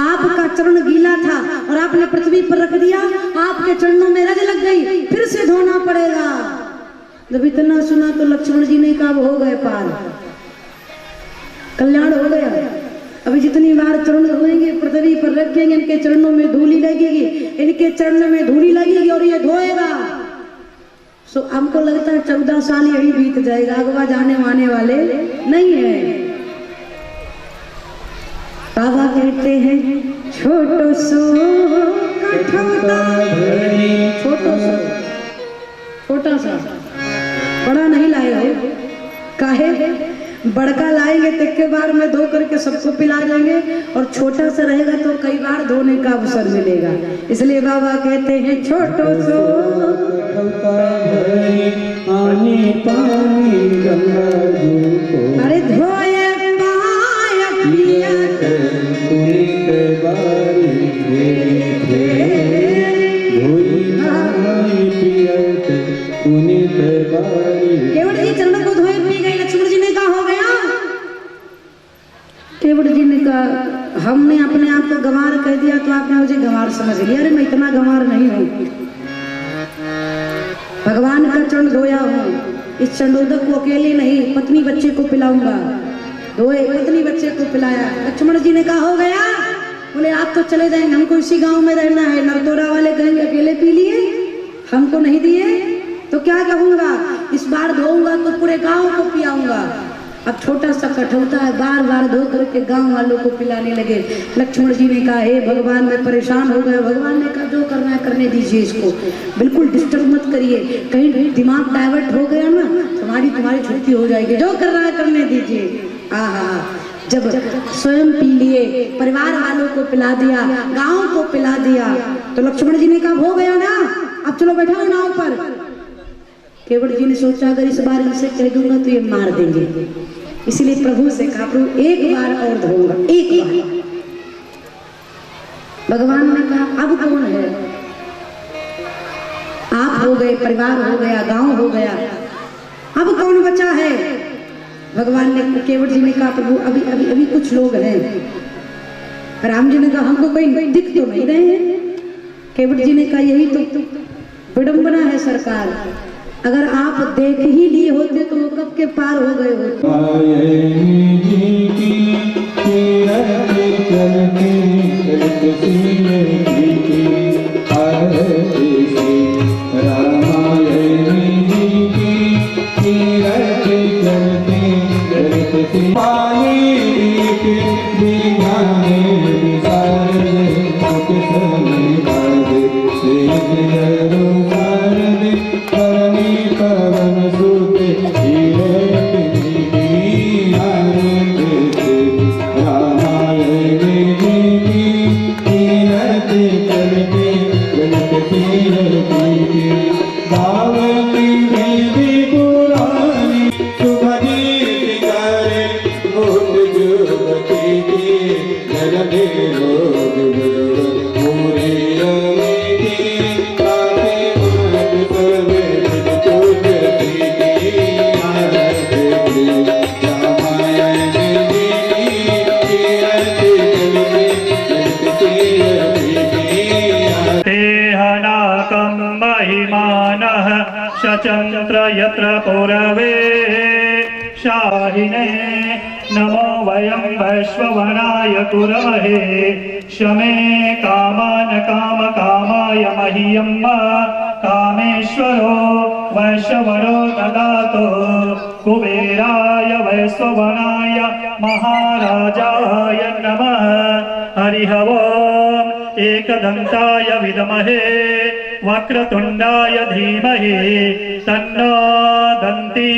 Speaker 1: आपका चरण गीला था और आपने पृथ्वी पर रख दिया, आपके चरणों में रज लग गई, फिर से धोना पड़ेगा। जब इतना सुना तो लक्ष्मण जी ने कहा हो गए पार, कल्याण हो गया। अभी जितनी बार चरण धोएंगे, पृथ्वी पर रखेंगे, इनके चरणों में धूली लगेगी, इनके चरणों में धूली लगेगी और ये धोएगा। सो हमको लगता है 14 साल यही बीत जाएगा, अगवा जाने वाने वाले नहीं है। बाबा कहते हैं छोटो सो कठौता भरी। छोटा सा, बड़ा नहीं लाए हो। काहे? बड़का लाएंगे तो एक बार में धो करके सबको पिला देंगे, और छोटा सा रहेगा तो कई बार धोने का अवसर मिलेगा। इसलिए बाबा कहते हैं छोटो सो
Speaker 2: आनी पानी गंगा जी को।
Speaker 1: अरे धोए पाय पियत
Speaker 2: पुनीत बारी। धोई पाय पियत पुनीत बारी।
Speaker 1: केवट जी चरण को धोए पी गए। लक्ष्मण जी ने कहा हो गया? केवट जी ने कहा हमने अपने आप को गंवार कह दिया तो आपने मुझे गंवार समझ लिया। अरे मैं इतना गंवार नहीं हूँ, भगवान का चरण धोया हूँ। इस चंडोदक को अकेले नहीं, पत्नी बच्चे को पिलाऊंगा। धोए, पत्नी बच्चे को पिलाया। लक्ष्मण जी ने कहा हो गया? बोले आप तो चले जाएंगे, हमको इसी गांव में रहना है। नरतोरा वाले कहेंगे अकेले पी लिए, हमको नहीं दिए तो क्या कहूंगा? इस बार धोऊंगा तो पूरे गांव को पियाऊंगा। अब छोटा सा कठौता है, बार बार धो करके गांव वालों को पिलाने लगे। लक्ष्मण जी ने कहा हे भगवान मैं परेशान हो गया। भगवान ने कहा जो करना है करने दीजिए, इसको बिल्कुल डिस्टर्ब मत करिए। कहीं दिमाग डाइवर्ट हो गया ना तुम्हारी छुट्टी हो जाएगी। जो कर रहा है करने दीजिए। आहा, जब स्वयं पी लिए, परिवार वालों को पिला दिया, गाँव को पिला दिया, तो लक्ष्मण जी ने कहा हो गया ना, अब चलो बैठाओ नाव पर। केवट जी ने सोचा अगर इस बार इनसे कह दूंगा तो ये मार देंगे, इसलिए प्रभु से कहा प्रभु एक बार और धोऊंगा, एक बार। भगवान ने कहा अब कौन है? आप हो गए, परिवार हो गया, गांव हो गया, अब कौन बचा है? भगवान ने, केवट जी ने कहा प्रभु अभी अभी अभी कुछ लोग हैं। राम जी ने कहा हमको कोई दिख तो नहीं रहे हैं। केवट जी ने कहा यही तो विडंबना है सरकार, अगर आप देख ही लिए होते तो वो कब के पार हो गए होते।
Speaker 2: रामायणी जी की तीरथ चलते कृष्ण की आरती से। रामायणी जी की तीरथ चलते कृष्ण पानी के दीवाने विसार मुख समय बाद से जरो शारद करनी पवन सुत तीरथ की आरती से। रामायणी जी की तीरथ चलते कृष्ण की गावती देवी पुरानी सुभगी करे मुझ जुगती की जगदे लोग पूरी रमेती काते मात सर्वे तुझती की आरती। रामायण जी की तीरथ चलते
Speaker 3: तेहनाकं महिमानः शचन्द्र यत्र पुरवे शाहिने नमो वयं वैश्ववनाय कुर्महे शमे कामान कामकामाय मह्यं कामेश्वरो वैश्ववरो ददातु कुबेराय वैश्ववनाय महाराजाय नमः। हरिः ओम् एकदन्ताय विद्महे वक्रतुण्डाय धीमहि तन्नो दन्ती